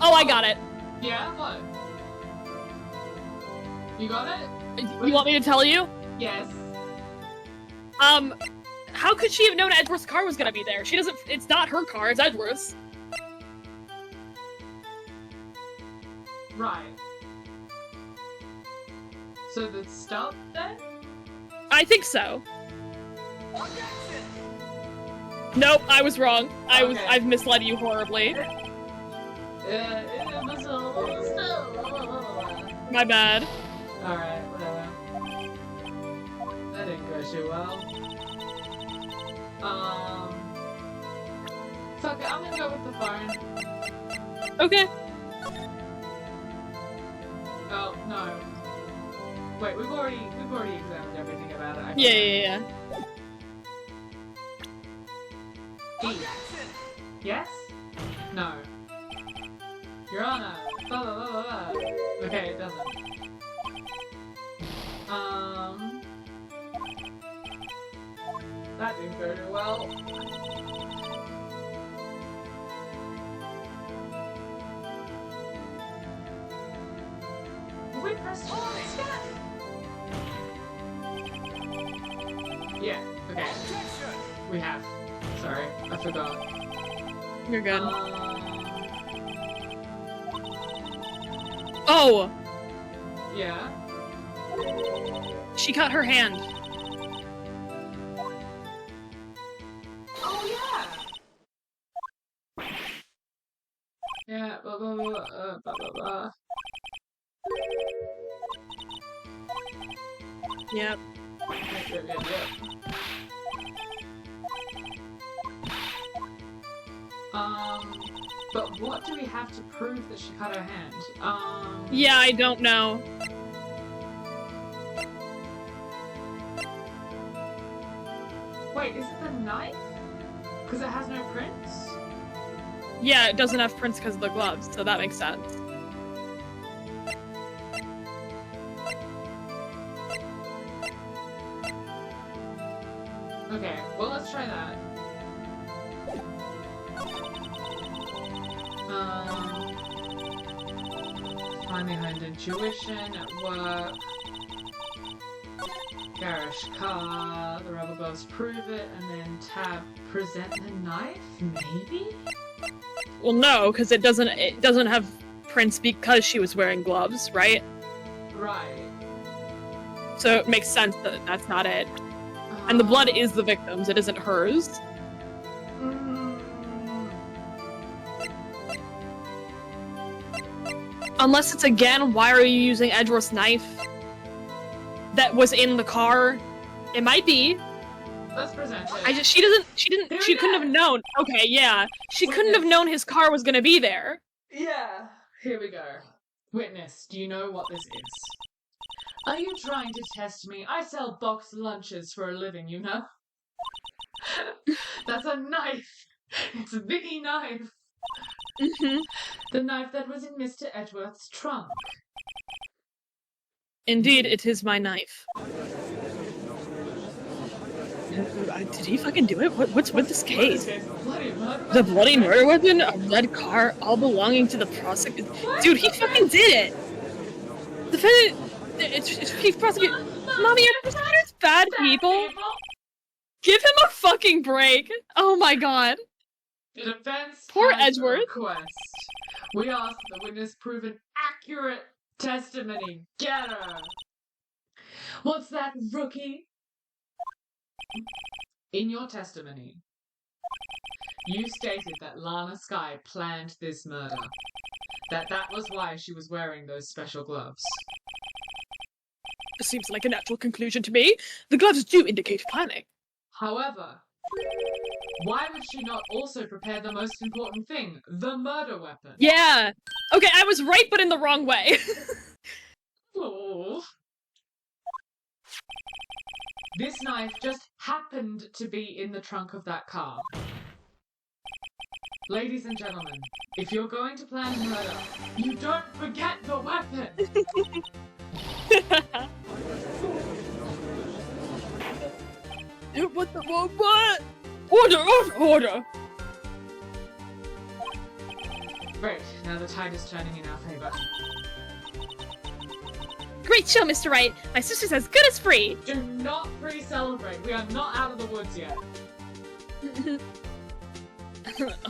Oh, I got it. Yeah, what? You got it? You want me to tell you? Yes. How could she have known Edgeworth's car was gonna be there? She doesn't. It's not her car. It's Edgeworth's. Right. So the stop then? I think so. Objection! Nope, I was wrong. Okay. I've misled you horribly. It was a still. My bad. Alright, whatever. That didn't go too well. Fuck it, I'm gonna go with the phone. Okay. Oh, no. Wait, we've already examined everything about it. Yeah. E. Yes? No. Your Honor. Blah, blah, blah, blah, blah. Okay, it doesn't. That didn't go too well. We pressed scan. Yeah, okay. Objection! We have. Sorry, I forgot. You're good. Uh, Oh! yeah. She cut her hand. Oh yeah. Yeah. Blah blah blah. Blah blah blah. Yep. Yep. But what do we have to prove that she cut her hand? Yeah, I don't know. Wait, is it the knife? Because it has no prints? Yeah, it doesn't have prints because of the gloves, so that makes sense. Okay, well let's try that. Finding her intuition at work. Garish car, the rubber gloves prove it, and then tab present the knife, maybe? Well, no, because it doesn't have prints because she was wearing gloves, right? Right. So it makes sense that that's not it. And the blood is the victim's, it isn't hers. Unless it's again, why are you using Edgeworth's knife? That was in the car. It might be. Let's present it. She couldn't have known. Okay, yeah. She couldn't have known his car was gonna be there. Yeah. Here we go. Witness, do you know what this is? Are you trying to test me? I sell boxed lunches for a living, you know? That's a knife. It's the knife. Mm-hmm. The knife that was in Mr. Edgeworth's trunk. Indeed, it is my knife. Did he fucking do it? What's with this case? The bloody murder weapon, a red car, all belonging to the prosecutor. Dude, he fucking did it! Defendant, chief prosecutor. Mommy, your prosecutors bad people? Give him a fucking break! Oh my god. The defense Poor has a Edgeworth. request. We ask the witness prove an accurate testimony. Get her! What's that, rookie? In your testimony, you stated that Lana Skye planned this murder. That was why she was wearing those special gloves. Seems like a natural conclusion to me. The gloves do indicate planning. However, why would she not also prepare the most important thing, the murder weapon? Yeah. Okay, I was right, but in the wrong way. Oh. This knife just happened to be in the trunk of that car. Ladies and gentlemen, if you're going to plan murder, you don't forget the weapon! What? Order! Great, now the tide is turning in our favor. Great show, Mr. Wright. My sister's as good as free. Do not pre-celebrate. We are not out of the woods yet.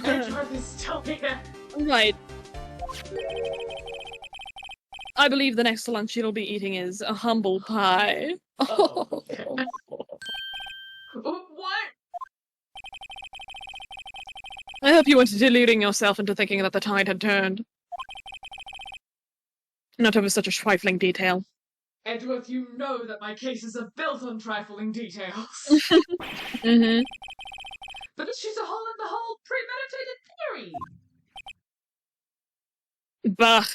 Edgeworth is still here. Right. I believe the next lunch you'll be eating is a humble pie. Oh, okay. What? I hope you weren't deluding yourself into thinking that the tide had turned. Not over such a trifling detail. Edgeworth, you know that my cases are built on trifling details. Mm-hmm. But she's a hole in the whole premeditated theory. Bah.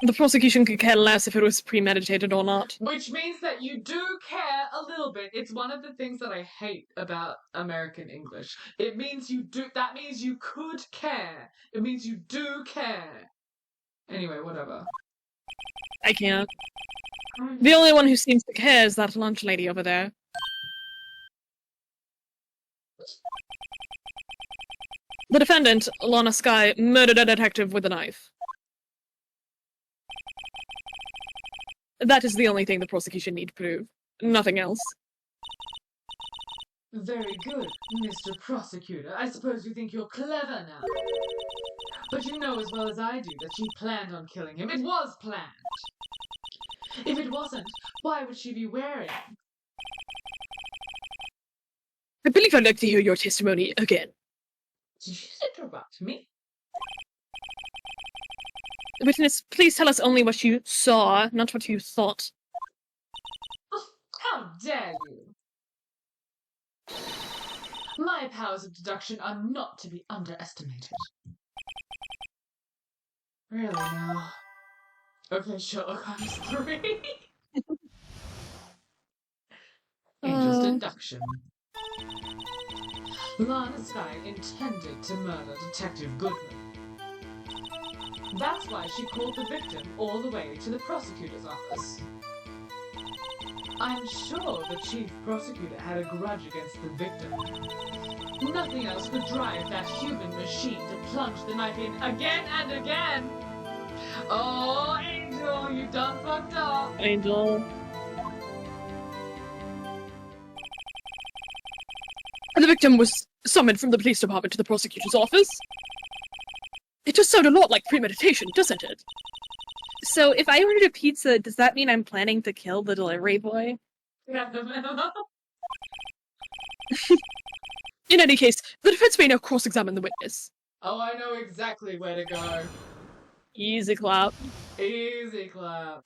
The prosecution could care less if it was premeditated or not. Which means that you do care a little bit. It's one of the things that I hate about American English. It means you do. That means you could care. It means you do care. Anyway, whatever. I can't. The only one who seems to care is that lunch lady over there. The defendant, Lana Skye, murdered a detective with a knife. That is the only thing the prosecution need to prove. Nothing else. Very good, Mr. Prosecutor. I suppose you think you're clever now. But you know as well as I do that she planned on killing him. It was planned. If it wasn't, why would she be wearing? I believe I'd like to hear your testimony again. Did you interrupt me? Witness, please tell us only what you saw, not what you thought. Oh, how dare you! My powers of deduction are not to be underestimated. Really now? Okay, Sherlock Holmes 3. Angel's deduction. Lana Skye intended to murder Detective Goodman. That's why she called the victim all the way to the prosecutor's office. I'm sure the chief prosecutor had a grudge against the victim. Nothing else could drive that human machine to plunge the knife in again and again. Oh, Angel, you done fucked up. Angel. The victim was summoned from the police department to the prosecutor's office. It does sound a lot like premeditation, doesn't it? So if I ordered a pizza, does that mean I'm planning to kill the delivery boy? Yeah, In any case, the defense may now cross-examine the witness. oh, I know exactly where to go. Easy clap. Easy clap.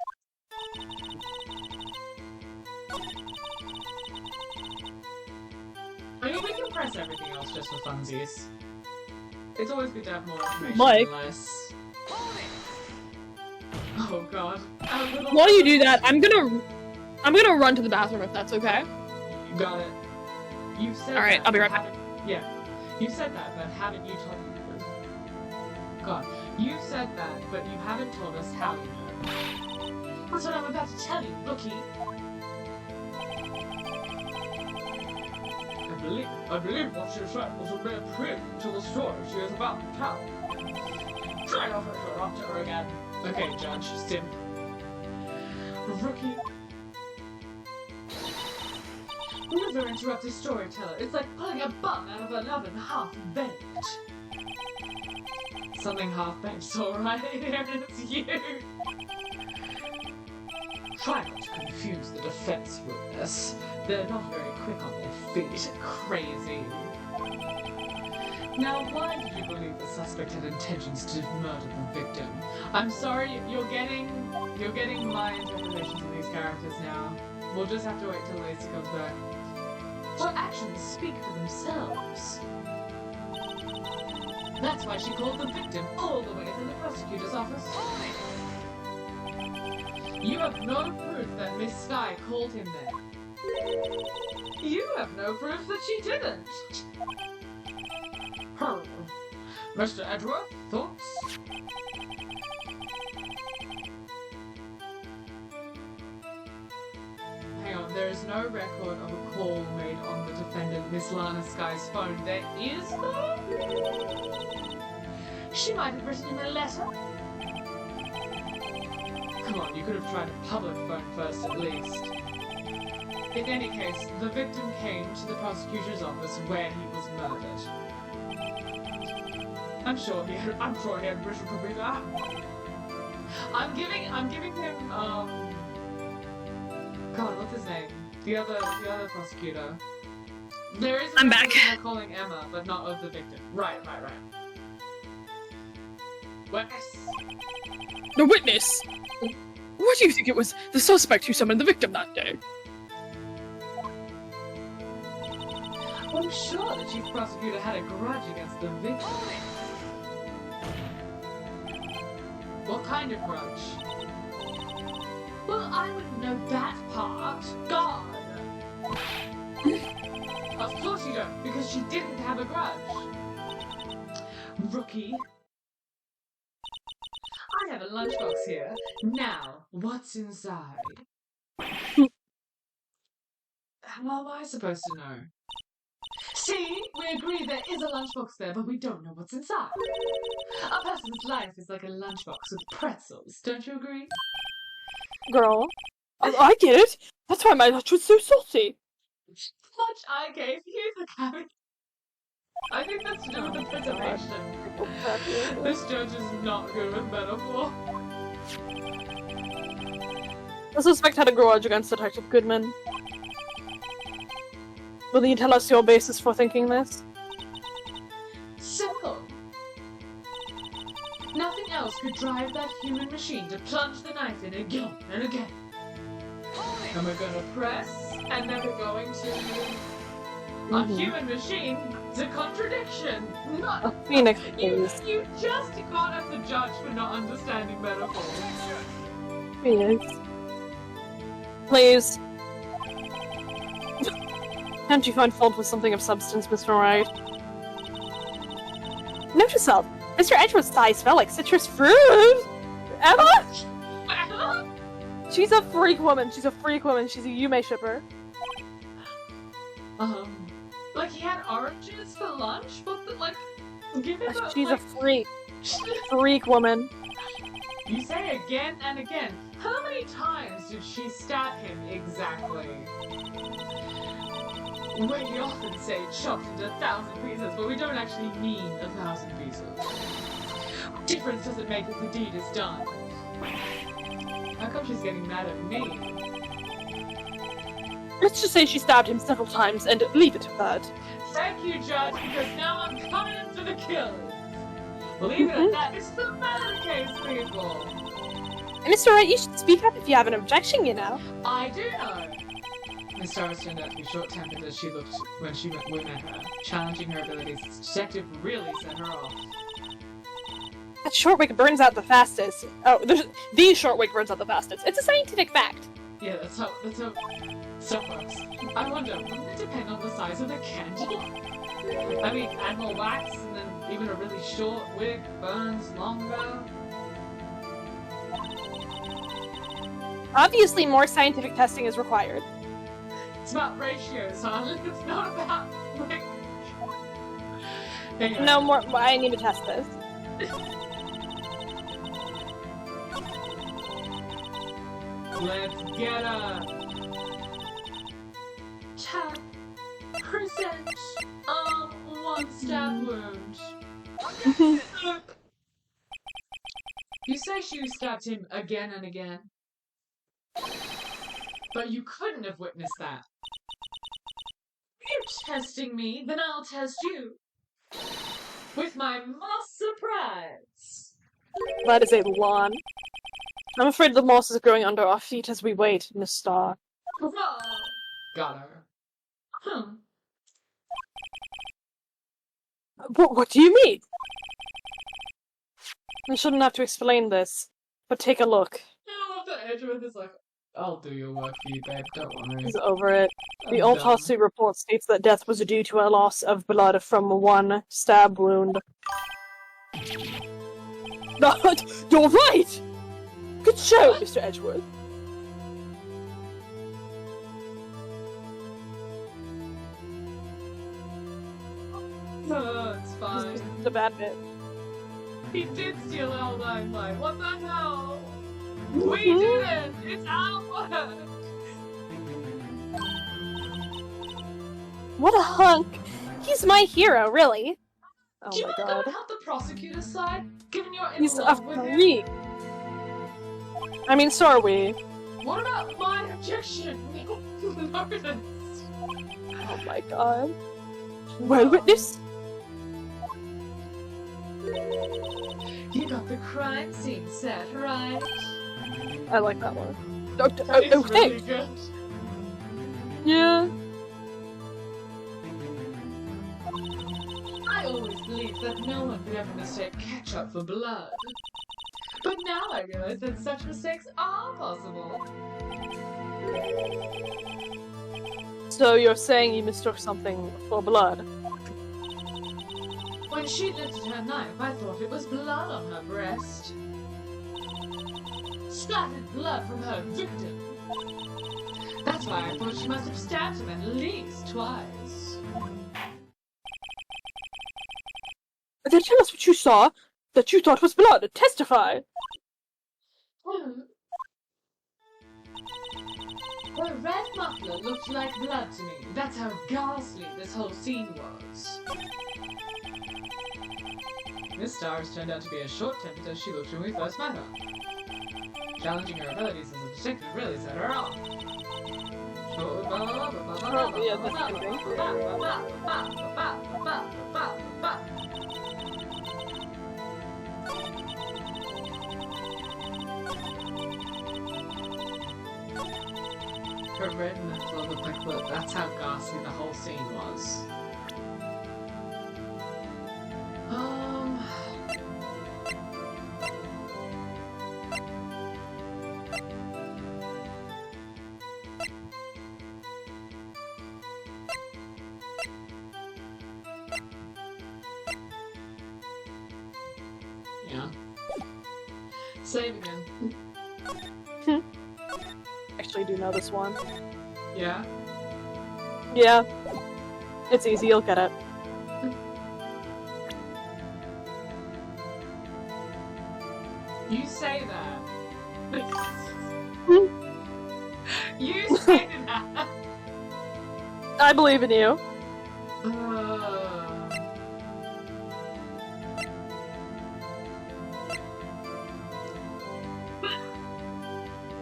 I mean, we can press everything else just for funsies. It's always good to have more information Mike. than less. Oh god. While you do that, I'm gonna run to the bathroom if that's okay. You got it. You said Alright, that, I'll be right but back. Yeah. You said that, but haven't you told me? God. You said that, but you haven't told us how you know. That's what I'm about to tell you, rookie. I believe what she said was a mere proof to the story she is about to tell. Try not to interrupt her again. Okay, Judge, Sim. Rookie. Never interrupt a storyteller. It's like pulling a bun out of an oven half-baked. Something half-baked's alright, here it's you. Try not to confuse the defense witness. They're not very quick on their feet. Crazy. Now, why did you believe the suspect had intentions to murder the victim? I'm sorry, you're getting my interpretations of these characters now. We'll just have to wait till Lacy comes back. Her actions speak for themselves. That's why she called the victim all the way to the prosecutor's office. You have no proof that Miss Skye called him there. You have no proof that she didn't. Mr. Edgeworth, thoughts? Hang on, there is no record of a call made on the defendant, Miss Lana Skye's phone. There is, though? She might have written him a letter. Come on, you could have tried a public phone first at least. In any case, the victim came to the prosecutor's office where he was murdered. I'm sure he had written to me that. I'm giving him, God, what's his name? The other prosecutor. There is a I'm back. record of calling Emma, but not of the victim. Right. Witness. The witness! What do you think it was the suspect who summoned the victim that day? I'm sure the chief prosecutor had a grudge against the victim. What kind of grudge? Well, I wouldn't know that part. God! Of course you don't, because she didn't have a grudge. Rookie. I have a lunchbox here. Now, what's inside? How am I supposed to know? See, we agree there is a lunchbox there, but we don't know what's inside. A person's life is like a lunchbox with pretzels, don't you agree? Girl, I get it. That's why my lunch was so salty. Much I gave you the cabbage. I think that's to do with the preservation. This judge is not good with metaphor. The suspect had a grudge against Detective Goodman. Will you tell us your basis for thinking this? Simple. Nothing else could drive that human machine to plunge the knife in again and again. And we're gonna press, and then we're going to... A human machine? It's a contradiction! Not... A Phoenix, You please. just got at the judge for not understanding metaphors. Phoenix. Please. Can't you find fault with something of substance, Mr. Wright? Note yourself. Mr. Edgeworth's thighs smell like citrus fruit! Emma? She's a freak woman. She's a freak woman. She's a Yume shipper. Like, he had oranges for lunch? What the, like, give him a, She's like... a freak. Freak woman. You say again and again. How many times did she stab him exactly? We often say chopped into 1,000 pieces, but we don't actually mean 1,000 pieces. What difference does it make if the deed is done? How come she's getting mad at me? Let's just say she stabbed him several times and leave it at that. Thank you, Judge, because now I'm coming after the killers. Believe it or not, this is a murder case, people. Mr. Wright, you should speak up if you have an objection, you know. I do know. Miss Starr turned out to be short-tempered as she looked when we met her. Challenging her abilities, the detective really set her off. That short wig burns out the fastest. Oh, the short wig burns out the fastest. It's a scientific fact. Yeah, that's how stuff works. I wonder, wouldn't it depend on the size of the candle? I mean, add more wax, and then even a really short wig burns longer. Obviously, more scientific testing is required. It's about ratios, huh? It's not about, like... Anyway. No more. I need to test this. Let's get a... 10% one stab wound. You say she stabbed him again and again. But you couldn't have witnessed that. You're testing me, then I'll test you. With my moss surprise. That is a lawn. I'm afraid the moss is growing under our feet as we wait, Miss Starr. Hurrah! Got her. What do you mean? I shouldn't have to explain this, but take a look. I love that Edgeworth is like, I'll do your work for you, babe, don't worry. He's over it. The I'm done. autopsy report states that death was due to a loss of blood from one stab wound. You're right! Good show, Mr. Edgeworth. It's fine. This is a bad bit. He did steal our limelight. What the hell? We didn't! It's our work! What a hunk! He's my hero, really. Oh Do you my want god. to help the prosecutor's side? Given your He's a in-love with him? freak. I mean, so are we. What about my objection? Noticed. Oh my god. Well, witness? You got the crime scene set, right? I like that one. It's Oh, really thanks. good. Yeah. I always believed that no one could ever mistake ketchup for blood. But now I realize that such mistakes are possible. So you're saying you mistook something for blood? When she lifted her knife, I thought it was blood on her breast. Splattered blood from her victim. That's why I thought she must have stabbed him at least twice. Then tell us what you saw that you thought was blood. Testify! The red muffler looked like blood to me. That's how ghastly this whole scene was. Miss Starr's turned out to be as short-tempered as she looked when we first met her. Challenging her abilities as a detective really set her off. Her red muffler looked like blood. That's how ghastly the whole scene was. Yeah. Save again. Actually, do know this one. Yeah? Yeah. It's easy, you'll get it. You say that. You say that. I believe in you.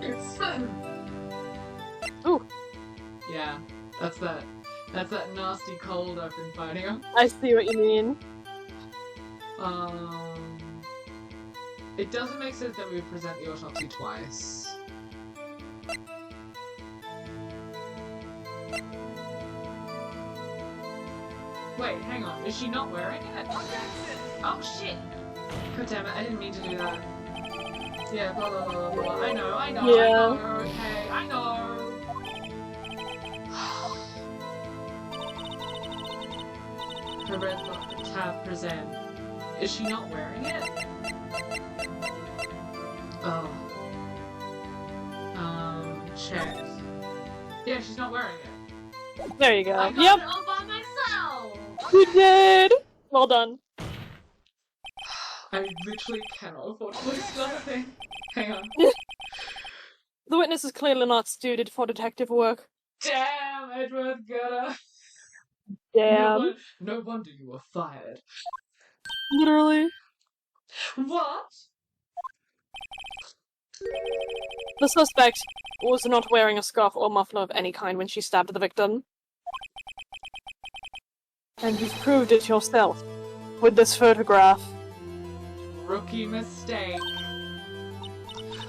It's Ooh. Yeah, that's that nasty cold I've been fighting. I see what you mean. It doesn't make sense that we would present the autopsy twice. Wait, hang on. Is she not wearing it? Oh shit! God damn it, I didn't mean to do that. Yeah, blah blah blah blah blah. I know, Yeah. okay, I know. Her red tab present. Is she not wearing it? Oh. Check. Yeah, she's not wearing it. There you go. I got Yep, it all by myself! you did! Well done. I literally cannot afford to lose another thing. Hang on. The witness is clearly not suited for detective work. Damn, Edward Gutter. Damn. No wonder you were fired. Literally. What? The suspect was not wearing a scarf or muffler of any kind when she stabbed the victim. And you've proved it yourself with this photograph. Rookie mistake.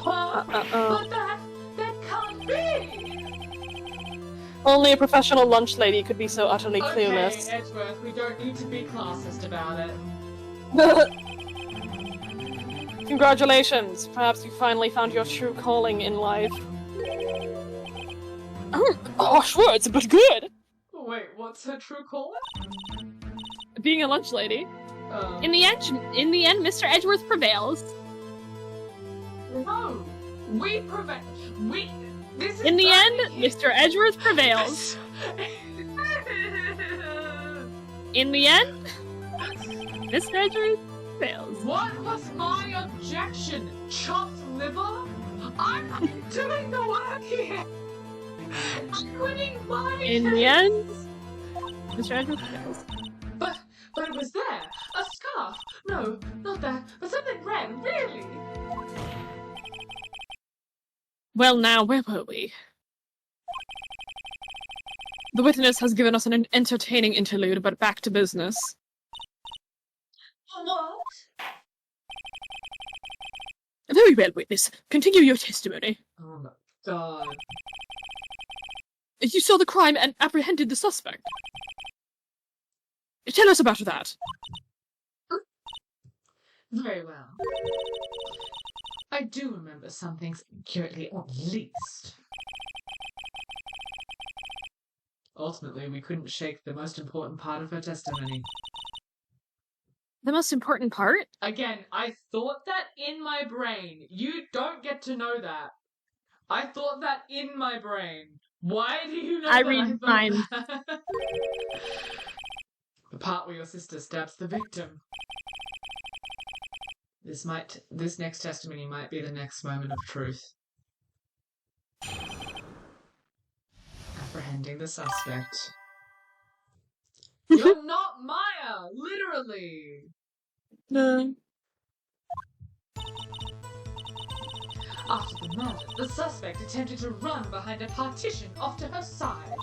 But that can't be! Only a professional lunch lady could be so utterly Okay, clueless. Edgeworth, we don't need to be classist about it. Congratulations! Perhaps you finally found your true calling in life. Harsh words, but good! Wait, what's her true calling? Being a lunch lady. Um, In the end, Mr. Edgeworth prevails. No! We prevent. This is In the end, funny. Mr. Edgeworth prevails. In the end, Mr. Edgeworth prevails. What was my objection? Chopped liver? I'm not doing the work here! I'm winning my In the end, Mr. Edgeworth prevails. But it was there! A scarf! No, not that, but something red, really! Well, now, where were we? The witness has given us an entertaining interlude, but back to business. What? Very well, witness. Continue your testimony. Oh my god. You saw the crime and apprehended the suspect. Tell us about that. Very well. I do remember some things accurately, at least. Ultimately, we couldn't shake the most important part of her testimony. The most important part? Again, I thought that in my brain. You don't get to know that. I thought that in my brain. Why do you know I that read thought mine. that? The part where your sister stabs the victim. This next testimony might be the next moment of truth. Apprehending the suspect. You're not Maya! Literally! No. After the murder, the suspect attempted to run behind a partition off to her side.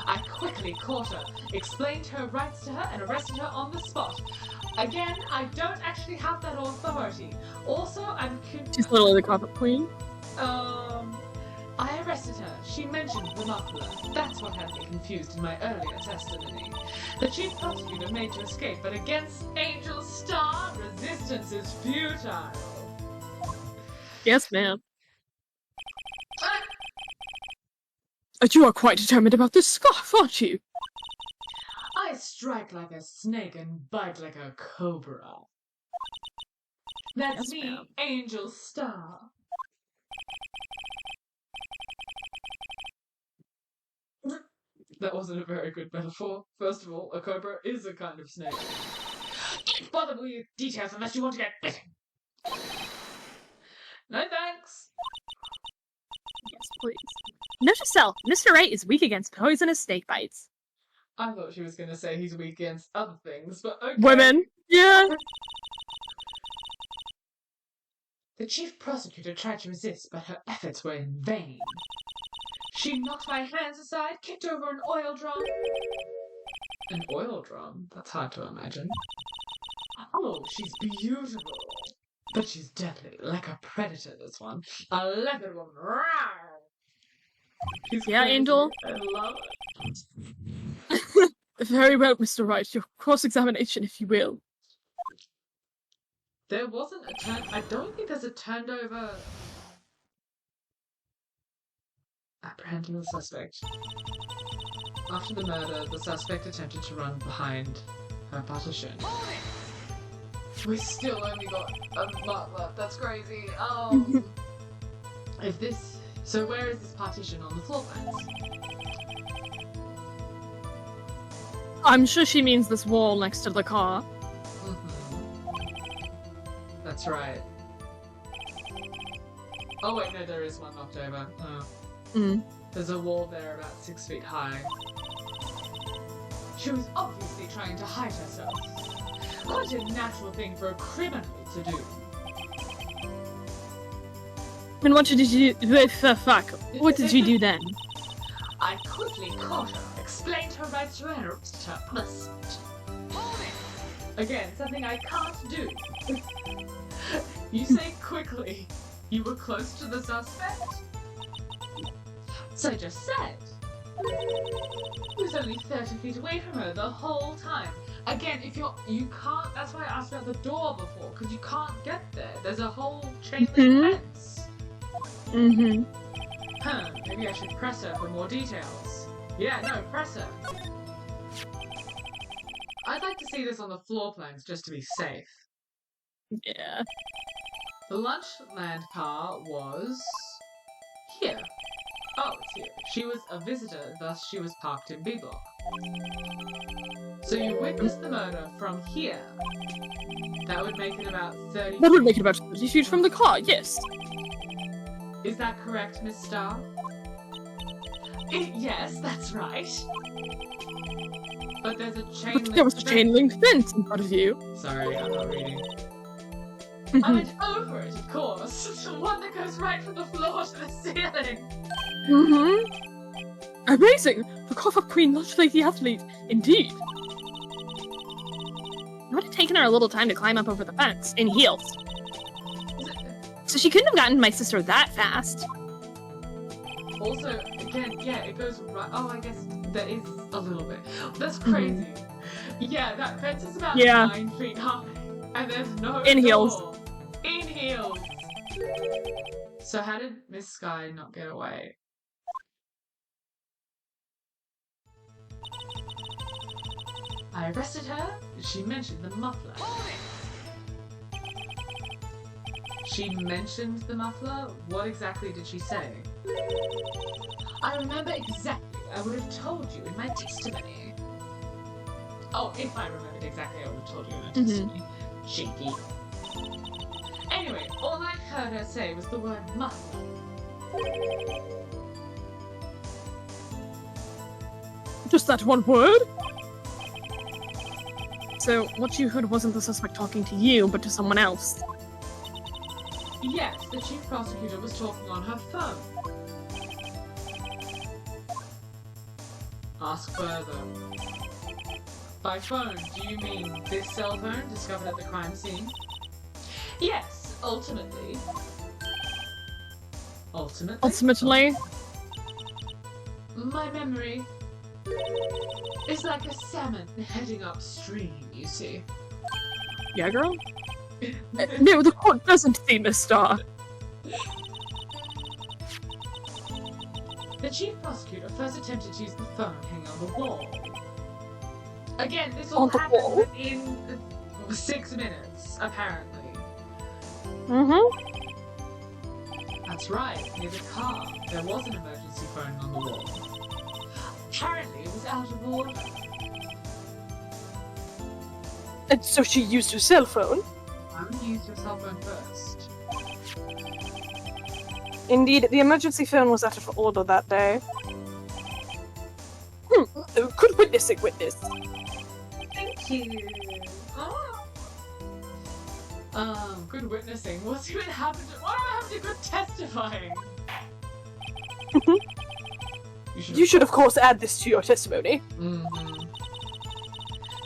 I quickly caught her, explained her rights to her, and arrested her on the spot. Again, I don't actually have that authority. Also, I'm She's literally the carpet queen. I arrested her. She mentioned the muffler. That's what had me confused in my earlier testimony. The chief prosecutor made to escape, but against Angel Starr, resistance is futile. Yes, ma'am. You are quite determined about this scarf, aren't you? I strike like a snake and bite like a cobra. That's Yes, me, ma'am. Angel Starr. That wasn't a very good metaphor. First of all, a cobra is a kind of snake. Don't bother me with details unless you want to get bitten. No thanks. Yes, please. Note to self, Mr. Wright is weak against poisonous snake bites. I thought she was going to say he's weak against other things, but okay. Women? Yeah. The chief prosecutor tried to resist, but her efforts were in vain. She knocked my hands aside, kicked over an oil drum. An oil drum? That's hard to imagine. Oh, she's beautiful. But she's deadly, like a predator, this one. A leopard woman. Rawr! She's Yeah, crazy. Angel? I love it. Very well, Mr. Wright. Your cross-examination, if you will. There wasn't a turn... I don't think there's a turned over... Apprehending the suspect. After the murder, the suspect attempted to run behind her partition. We still only got a mark left. That's crazy. If this... So where is this partition on the floor plans? I'm sure she means this wall next to the car. That's right. Oh wait, no, there is one knocked over. Oh. There's a wall there about 6 feet high. She was obviously trying to hide herself. Quite a natural thing for a criminal to do. And what did you do? Fuck. What did you do then? I quickly caught her, explained her rights to interrupt her punishment. Again, something I can't do. You say quickly. You were close to the suspect? So I just said. He was only 30 feet away from her the whole time. Again, if you can't, that's why I asked about the door before, because you can't get there. There's a whole chain link fence. Huh, maybe I should press her for more details. Yeah, no, press her. I'd like to see this on the floor plans just to be safe. Yeah. The Lunchland car was... here. Oh, it's here. She was a visitor, thus she was parked in B block. So you witnessed the murder from here. That would make it about 30 That would make it about 30 feet from the car, yes. Is that correct, Miss Starr? Yes, that's right. But there's a chain link There was a chain link fence in front of you. Sorry, I'm not reading. I went over it, of course. The one that goes right from the floor to the ceiling. Amazing! The cough up queen, much like the athlete. Indeed. It would have taken her a little time to climb up over the fence, in heels. So she couldn't have gotten my sister that fast. Also, again, yeah, it goes right. Oh, I guess there is a little bit. That's crazy. Yeah, that fence is about 9 feet high. And there's no In door. heels. In heels. So how did Miss Skye not get away? I arrested her. She mentioned the muffler. She mentioned the muffler? What exactly did she say? I remember exactly. I would have told you in my testimony. Oh, if I remembered exactly, I would have told you in my testimony. Cheeky. Anyway, all I heard her say was the word muffler. Just that one word? So, what you heard wasn't the suspect talking to you, but to someone else. Yes, the chief prosecutor was talking on her phone. Ask further. By phone, do you mean this cell phone discovered at the crime scene? Yes, ultimately. Ultimately? Ultimately? My memory is like a salmon heading upstream, you see. Yeah, girl? No, the court doesn't see Miss Starr. The chief prosecutor first attempted to use the phone hanging on the wall. Again, this all happened within 6 minutes, apparently. That's right, near the car. There was an emergency phone on the wall. Apparently it was out of order. And so she used her cell phone. Why would you use your cell phone first? Indeed, the emergency phone was out of order that day. Good witnessing witness. Thank you. Good witnessing. What's even happened? Why do I have to good testifying? You should, of course, add this to your testimony. Mm-hmm.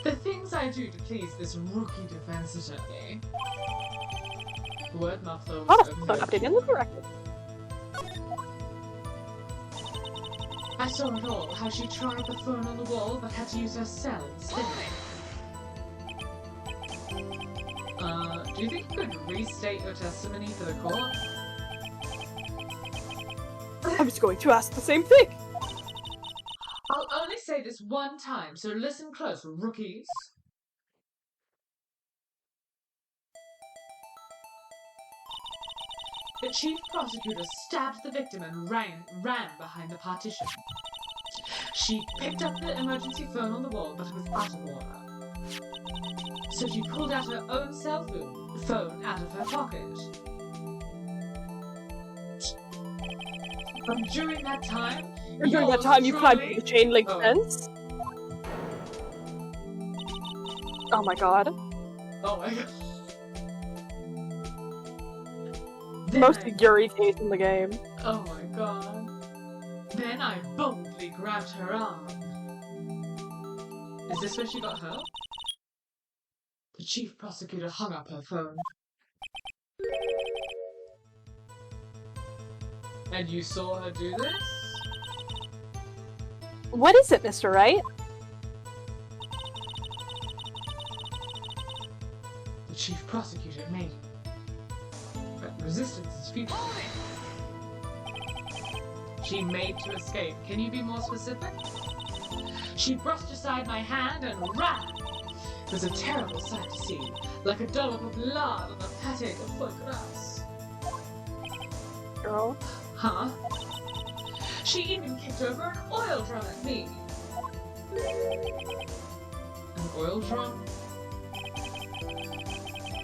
The things I do to please this rookie defense attorney. The word muffler was Updated in the record. I saw it all, how she tried the phone on the wall but had to use her cell instead. Do you think you could restate your testimony for the court? I was going to ask the same thing. I'll only say this one time, so listen close, rookies. The chief prosecutor stabbed the victim and ran behind the partition. She picked up the emergency phone on the wall, but it was out of order. So she pulled out her own cell phone out of her pocket. But during that time, you climbed the chain link fence? Oh my god. Oh my god. Most Yuri face in the game. Oh my god. Then I boldly grabbed her arm. Is this where she got hurt? The chief prosecutor hung up her phone. And you saw her do this? What is it, Mr. Wright? The chief prosecutor made but resistance is futile. She made to escape. Can you be more specific? She brushed aside my hand and ran. It was a terrible sight to see, like a dollop of blood on the pate of foie gras. Girl. Huh? She even kicked over an oil drum at me. An oil drum?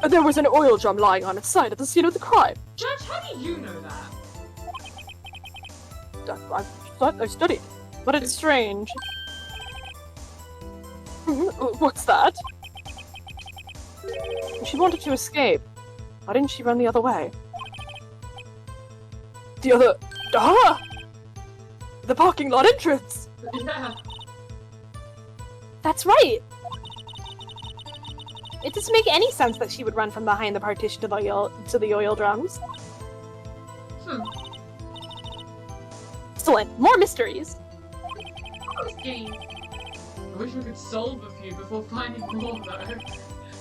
There was an oil drum lying on its side at the scene of the crime. Judge, how do you know that? I studied, but it's strange. What's that? She wanted to escape. Why didn't she run the other way? The parking lot entrance! Yeah. That's right! It doesn't make any sense that she would run from behind the partition to the oil drums. Excellent! More mysteries! I wish we could solve a few before finding more though.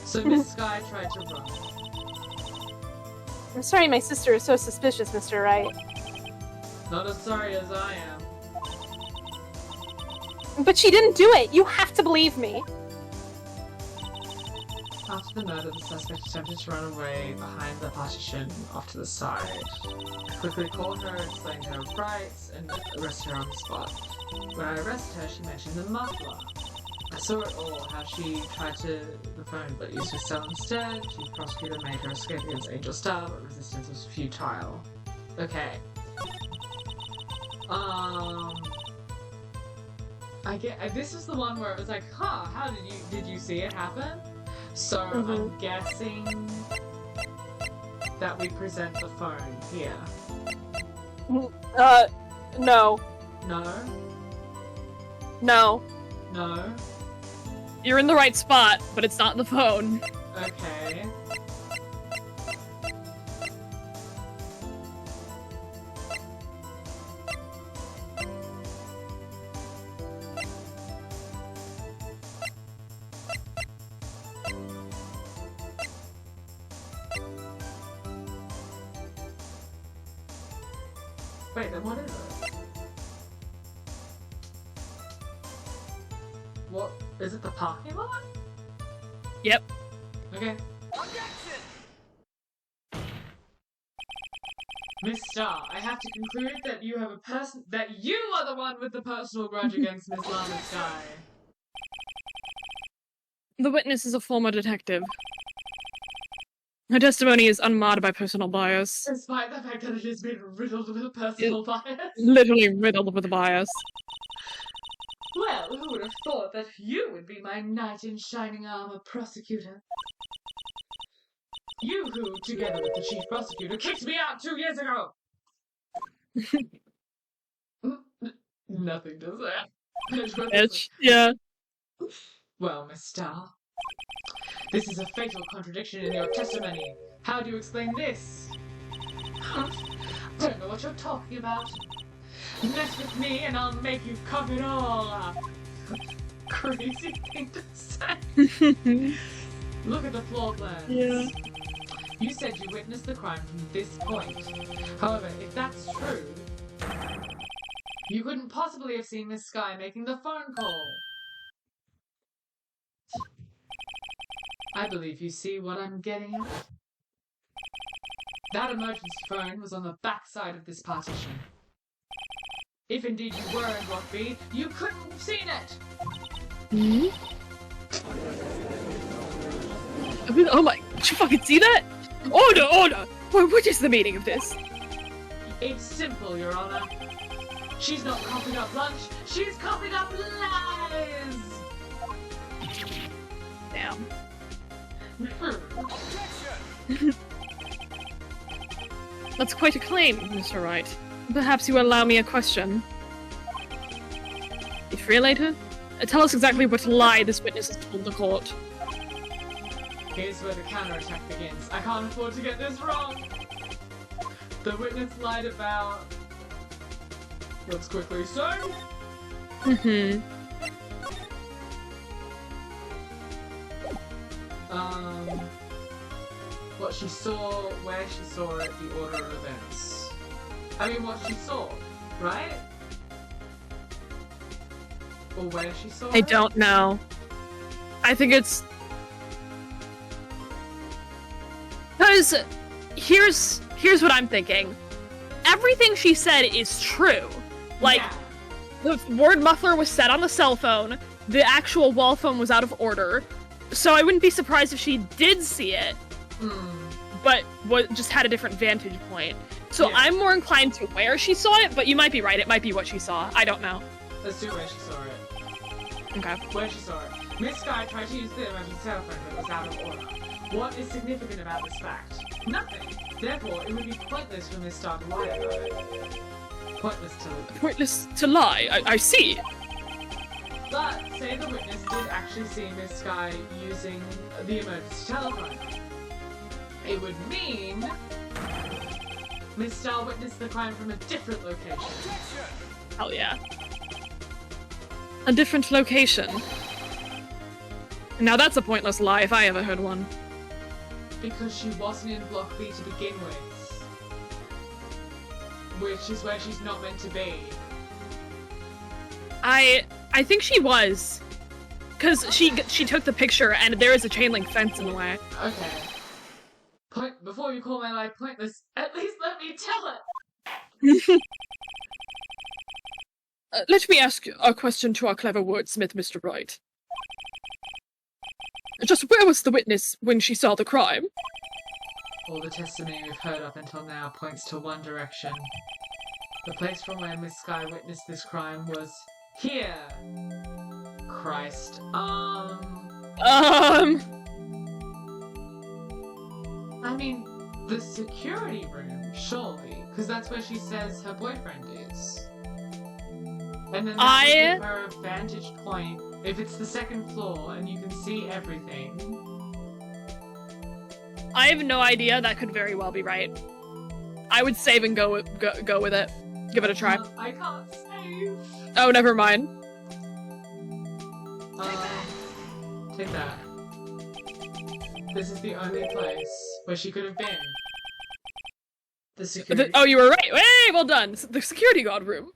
So Miss Skye tried to run. I'm sorry my sister is so suspicious, Mr. Wright. Not as sorry as I am. But she didn't do it! You have to believe me! After the murder, the suspect attempted to run away behind the partition off to the side. I quickly called her, explained her rights, and arrested her on the spot. When I arrested her, she mentioned the muffler. I saw it all, how she tried the phone but used her cell instead. The prosecutor made her escape against Angel Starr, but resistance was futile. Okay. This is the one where it was like, huh, how did you see it happen? So I'm guessing that we present the phone here. No. No? No. No? You're in the right spot, but it's not the phone. Okay. Wait, then what is it? What? Is it the parking lot? Yep. Okay. Objection! Miss Starr, I have to conclude that you have that you are the one with the personal grudge against Miss Lana Skye. The witness is a former detective. Her testimony is unmarred by personal bias. Despite the fact that it has been riddled with personal bias. Literally riddled with bias. Well, who would have thought that you would be my knight in shining armor, prosecutor? You who, together with the chief prosecutor, kicked me out 2 years ago! Nothing to say. Bitch. Yeah. Well, Miss Starr, this is a fatal contradiction in your testimony. How do you explain this? Don't know what you're talking about. Mess with me and I'll make you cough it all up. Crazy thing to say. Look at the floor plans. Yeah. You said you witnessed the crime from this point. However, if that's true, you couldn't possibly have seen Miss Skye making the phone call. I believe you see what I'm getting at. That emergency phone was on the back side of this partition. If indeed you were in Block B, you couldn't have seen it! Hmm? Oh my, did you fucking see that? Order, order! What is the meaning of this? It's simple, Your Honor. She's not coughing up lunch, she's coughing up lies! Damn. Objection! That's quite a claim, Mr. Wright. Perhaps you will allow me a question. You free later? Tell us exactly what lie this witness has told the court. Here's where the counterattack begins. I can't afford to get this wrong! The witness lied about... Let's quickly say... Mm-hmm. What she saw, where she saw it, the order of events. I mean, what she saw, right? Or where she saw it? I don't know. I think it's... Because here's what I'm thinking. Everything she said is true. Like, Yeah. the word muffler was set on the cell phone, the actual wall phone was out of order, so I wouldn't be surprised if she did see it, but just had a different vantage point. So Yeah. I'm more inclined to where she saw it, but you might be right, it might be what she saw. I don't know. Let's do where she saw it. Okay. Where she saw it. Miss Skye tried to use the emergency cell phone, but it was out of order. What is significant about this fact? Nothing. Therefore, it would be pointless for Miss Starr to lie about it. Pointless to... Pointless to lie, I see. But, say the witness did actually see Miss Skye using the emergency telephone. It would mean... Miss Starr witnessed the crime from a different location. Hell yeah. A different location. Now that's a pointless lie if I ever heard one. Because she wasn't in Block B to begin with. Which is where she's not meant to be. I think she was. Because she took the picture and there is a chain link fence in the way. Okay. Before you call my lie pointless, at least let me tell it! Let me ask a question to our clever wordsmith, Mr. Wright. Just where was the witness when she saw the crime? All the testimony we've heard up until now points to one direction. The place from where Miss Skye witnessed this crime was here. Christ. I mean, the security room, surely, because that's where she says her boyfriend is. And then that would give her a vantage point if it's the second floor and you can see everything. I have no idea. That could very well be right. I would save and go with it. Give it a try. I can't save. Oh, never mind. Take that. This is the only place where she could have been. The security. Oh, you were right. Hey, well done. The security guard room.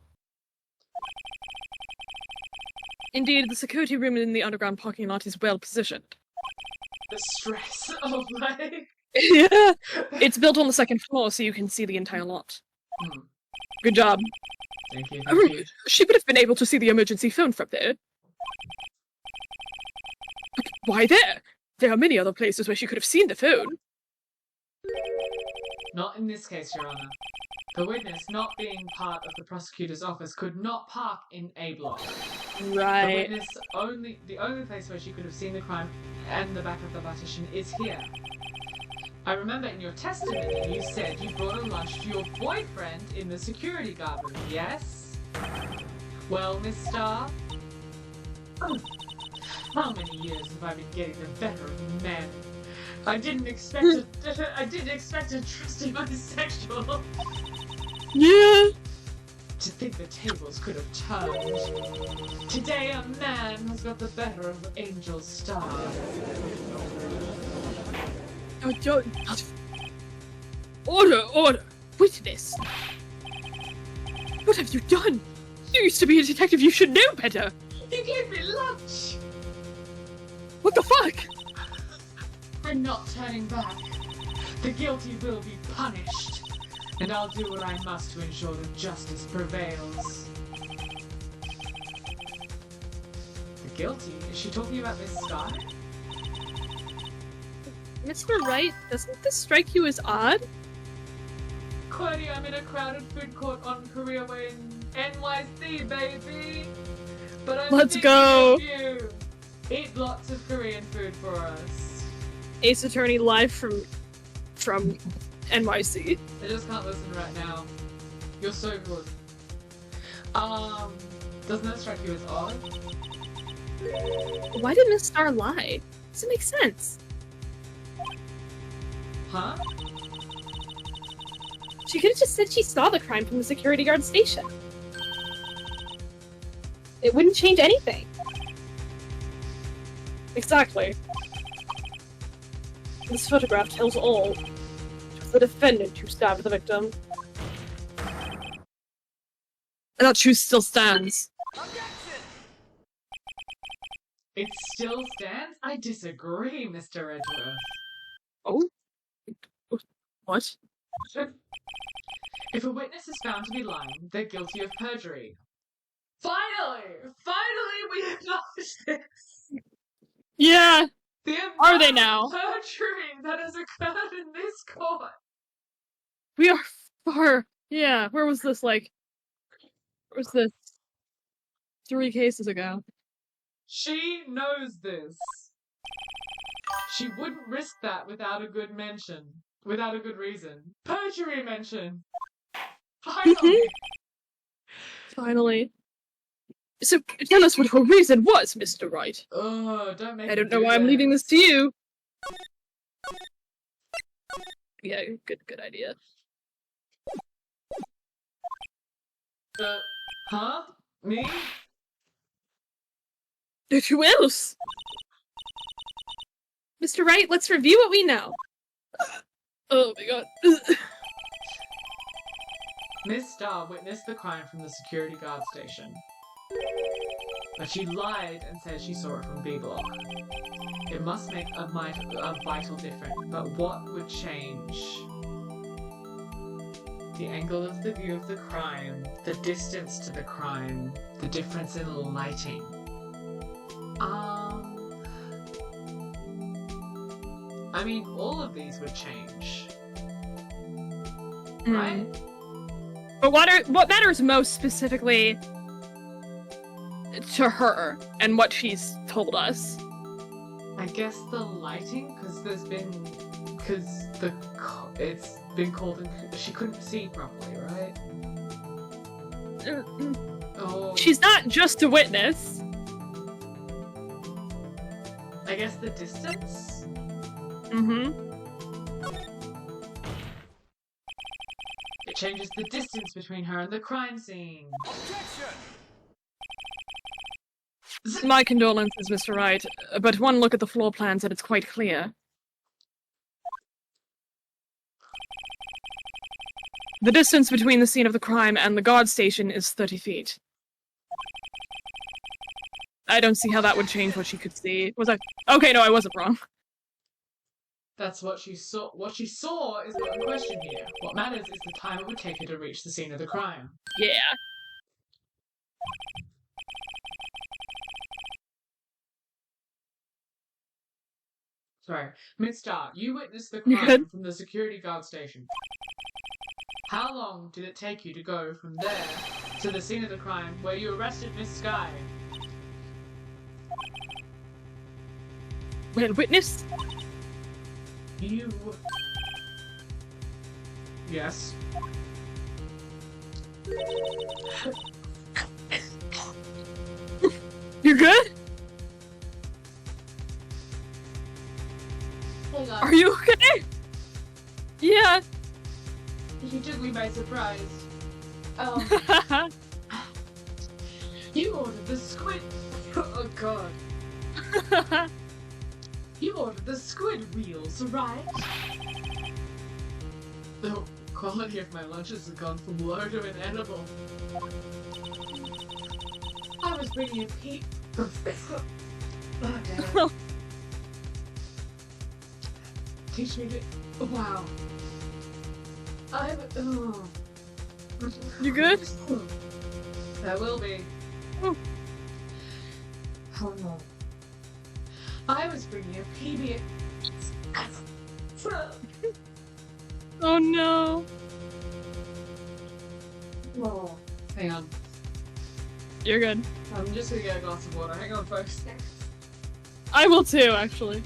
Indeed, the security room in the underground parking lot is well positioned. The stress of like Yeah, it's built on the second floor, so you can see the entire lot. Hmm. Good job. Thank you, thank you. She would have been able to see the emergency phone from there. But why there? There are many other places where she could have seen the phone. Not in this case, Your Honor. The witness, not being part of the prosecutor's office, could not park in A block. The Right. witness the only place where she could have seen the crime and the back of the partition is here. I remember in your testimony you said you brought a lunch to your boyfriend in the security guard room, yes? Well, Miss Starr, how many years have I been getting the better of men? I didn't expect a trusty bisexual. Yeah. To think the tables could have turned. Today a man has got the better of Angel Starr. Oh, don't. Order! Witness! What have you done? You used to be a detective, you should know better! He gave me lunch! What the fuck? I'm not turning back. The guilty will be punished. And I'll do what I must to ensure that justice prevails. The guilty? Is she talking about Miss Skye? Mr. Wright, doesn't this strike you as odd? Quirty, I'm in a crowded food court on Korea Way in NYC, baby! But I'm Let's thinking go. of you. Eat lots of Korean food for us. Ace Attorney live from NYC. I just can't listen right now. You're so good. Doesn't that strike you as odd? Why did Miss Starr lie? Doesn't make sense. Huh? She could have just said she saw the crime from the security guard station. It wouldn't change anything. Exactly. This photograph tells all. It was the defendant who stabbed the victim. And that truth still stands. Objection! It still stands? I disagree, Mr. Edgeworth. Oh? What? If a witness is found to be lying, they're guilty of perjury. Finally! Finally we acknowledge this! Yeah! The Are they amount now? of perjury that has occurred in this court! We are far. Yeah, where was this, like. Where was this? 3 cases ago. She knows this. She wouldn't risk that without a good mention. Without a good reason. Perjury mention! Finally! Finally. So, tell us what her reason was, Mr. Wright. Oh, don't make I me don't know do why I'm leaving this to you. Yeah, good idea. Huh? Me? Who else? Mr. Wright, let's review what we know. Oh my god. Miss Starr witnessed the crime from the security guard station. But she lied and said she saw it from B block. It must make a vital difference, but what would change? The angle of the view of the crime, the distance to the crime, the difference in lighting. I mean, all of these would change. Right? But what matters most specifically to her and what she's told us? I guess the lighting, because it's been called and she couldn't see properly, right? Oh, She's not just a witness. I guess the distance? It changes the distance between her and the crime scene. Objection! My condolences, Mr. Wright, but one look at the floor plans and it's quite clear. The distance between the scene of the crime and the guard station is 30 feet. I don't see how that would change what she could see. Was I? Okay, no, I wasn't wrong. That's what she saw. What she saw is not in question here. What matters is the time it would take her to reach the scene of the crime. Yeah. Sorry. Miss Starr, you witnessed the You crime good? from the security guard station. How long did it take you to go from there to the scene of the crime where you arrested Miss Skye? Well, witness. You... Yes. You good? Hang on. Are you okay? Yeah. You took me by surprise. You ordered the squid... Oh god. You ordered the squid wheels, right? The quality of my lunches has gone from low to inedible. I was bringing a peep. Oh, damn it. Teach me to... Wow. I'm... Oh. You good? I will be. Oh. Oh no. I was bringing a PB. Oh no. Oh, hang on. You're good. I'm just gonna get a glass of water. Hang on, folks. I will too, actually.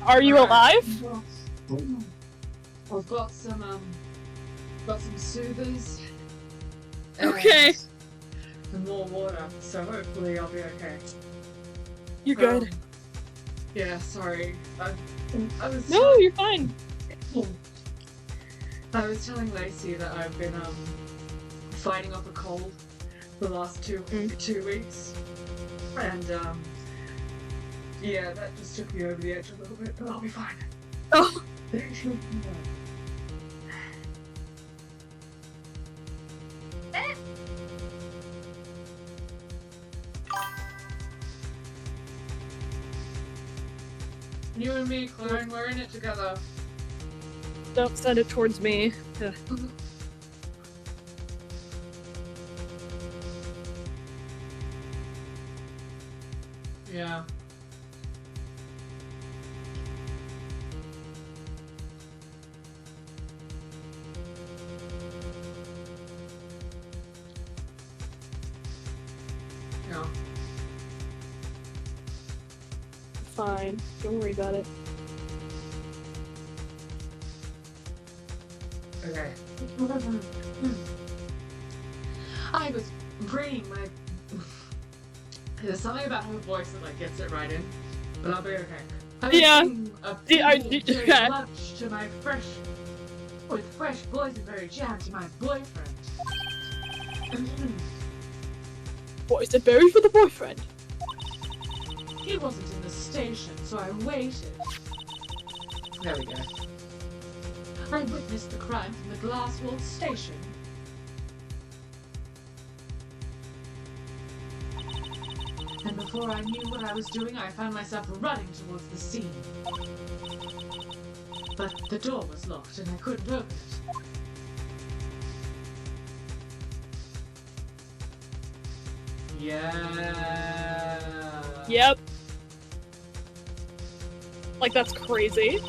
Are you alive? I've got some soothers. Okay. And more water, so hopefully I'll be okay. You're good. Yeah, sorry. I was No, you're fine. I was telling Lacy that I've been fighting off a cold for the last two weeks, and yeah, that just took me over the edge a little bit, but I'll be fine. Oh. You and me, Clone, we're in it together. Don't send it towards me. Ugh. Yeah. Yeah. Fine. Don't worry about it. Okay. I was bringing my... There's something about her voice that like gets it right in, but I'll be okay. I was Yeah. bringing a okay. lunch to my with fresh boysenberry jam to my boyfriend. Boysenberry for the boyfriend. He wasn't in the station, so I waited. There we go. I witnessed the crime from the glass-walled station. And before I knew what I was doing, I found myself running towards the scene. But the door was locked and I couldn't open it. Yeah. Yep. Like, that's crazy.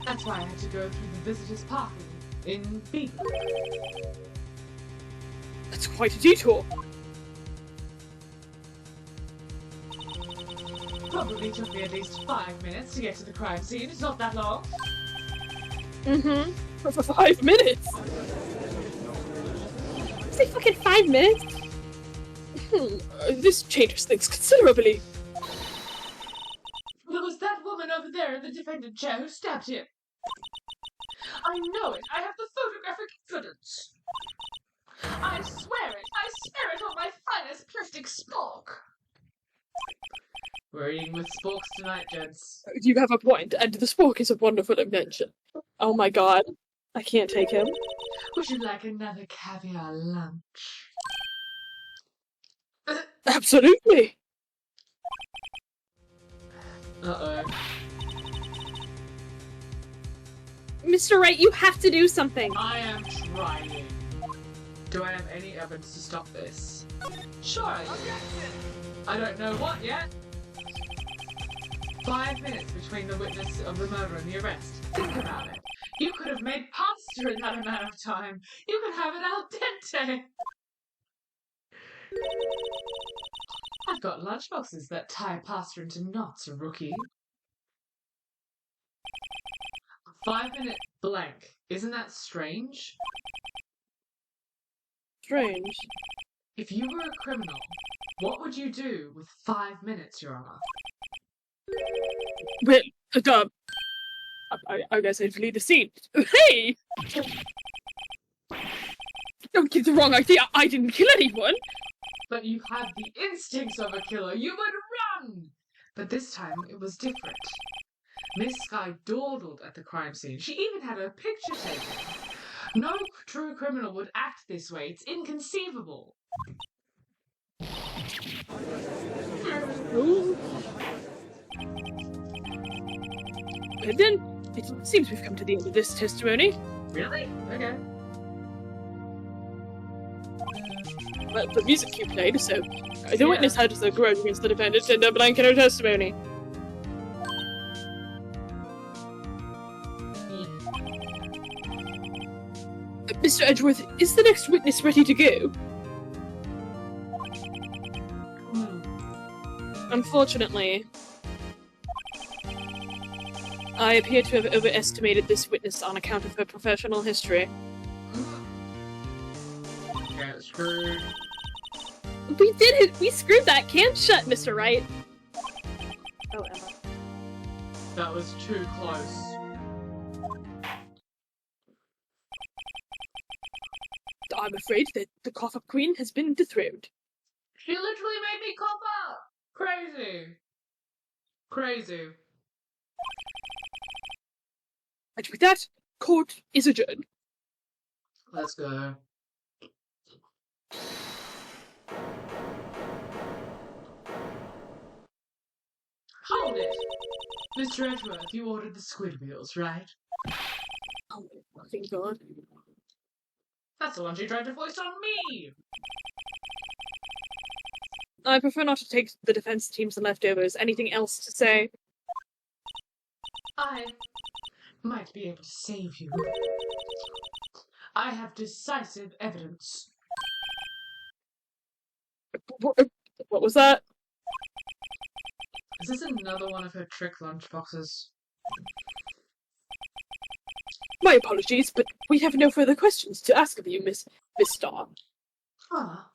That's why I had to go through the visitors' parking in B. That's quite a detour. Probably took me at least 5 minutes to get to the crime scene. It's not that long. Mm-hmm. For 5 minutes? Say fucking 5 minutes? This changes things considerably. There was that woman over there in the defendant chair who stabbed him. I know it. I have the photographic evidence. I swear it. I swear it on my finest plastic spork. We're eating with sporks tonight, gents. You have a point, and the spork is a wonderful invention. Oh my god. I can't take him. Would you like another caviar lunch? Absolutely. Uh-oh. Mr. Wright, you have to do something. I am trying. Do I have any evidence to stop this? Sure I do. I don't know what yet. 5 minutes between the witness of the murder and the arrest. Think about it. You could have made pasta in that amount of time. You could have it al dente. I've got lunchboxes that tie pasta into knots, rookie. 5 minute blank. Isn't that strange? Strange. If you were a criminal, what would you do with 5 minutes, Your Honor? Well, I guess I'd flee the scene. Hey! Don't get the wrong idea. I didn't kill anyone. But you have the instincts of a killer. You would run! But this time it was different. Miss Skye dawdled at the crime scene. She even had her picture taken. No true criminal would act this way. It's inconceivable. Ooh. Well then, it seems we've come to the end of this testimony. Really? Okay. Well, the music cue played, so the witness had a grudge against the defendant and a blank in her testimony. Mr. Edgeworth, is the next witness ready to go? Unfortunately, I appear to have overestimated this witness on account of her professional history. Get screwed. We did it! We screwed that can shut, Mr. Wright! Oh, Emma. That was too close. I'm afraid that the cough-up queen has been dethroned. She literally made me cough up! Crazy. Crazy. And with that, court is adjourned. Let's go. Hold it! Mr. Edgeworth, you ordered the squid meals, right? Oh my fucking god. That's the one she tried to foist on me! I prefer not to take the defense team's leftovers. Anything else to say? I might be able to save you. I have decisive evidence. What was that? Is this another one of her trick lunchboxes? My apologies, but we have no further questions to ask of you, Miss Starr. Ah.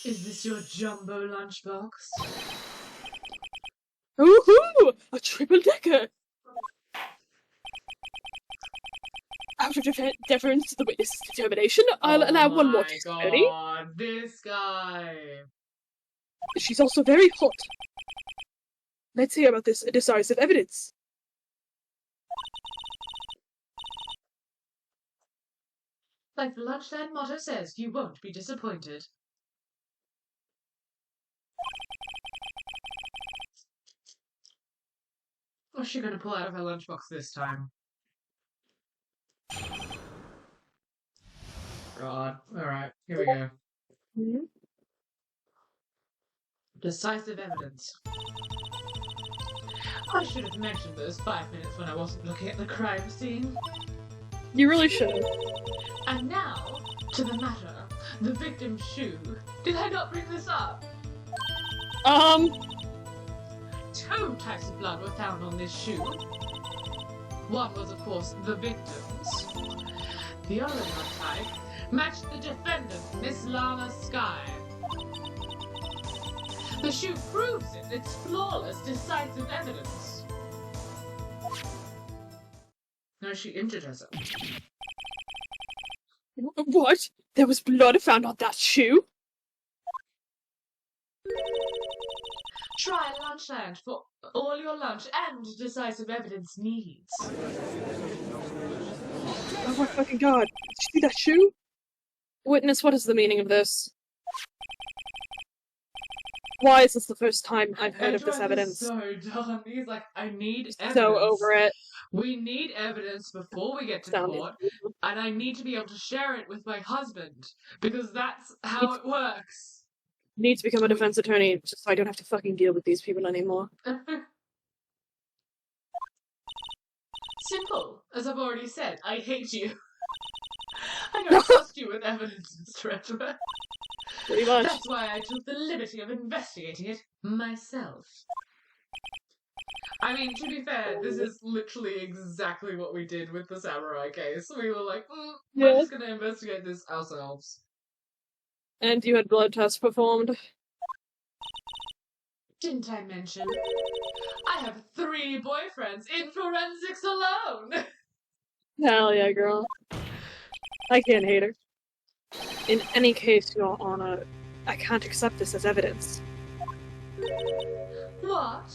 Is this your jumbo lunchbox? Woohoo! A triple-decker! Out of deference to the witness's determination, I'll allow one more testimony. Oh my god, this guy! She's also very hot. Let's hear about this decisive evidence. Like the lunchland motto says, you won't be disappointed. What's she gonna pull out of her lunchbox this time? God. Alright, here we go. Hmm? Decisive evidence. I should have mentioned those 5 minutes when I wasn't looking at the crime scene. You really should. And now, to the matter. The victim's shoe. Did I not bring this up? 2 types of blood were found on this shoe. One was, of course, the victim's. The other blood type matched the defendant, Miss Lana Skye. The shoe proves it. It's flawless, decisive evidence. No, she injured herself. What? There was blood found on that shoe? Try Lunchland for all your lunch and decisive evidence needs. Oh my fucking god. Did you see that shoe? Witness, what is the meaning of this? Why is this the first time I've heard of this evidence? So done. He's like, I need evidence. So over it. We need evidence before we get to court, and I need to be able to share it with my husband, because that's how it works. Need to become a defense attorney just so I don't have to fucking deal with these people anymore. Simple. As I've already said, I hate you. I don't trust you with evidence, Mr. Edgeworth. Pretty much. That's why I took the liberty of investigating it myself. I mean, to be fair, this is literally exactly what we did with the samurai case. We were like, we're just gonna investigate this ourselves. And you had blood tests performed? Didn't I mention? I have 3 boyfriends in forensics alone! Hell yeah, girl. I can't hate her. In any case, Your Honor, I can't accept this as evidence. What?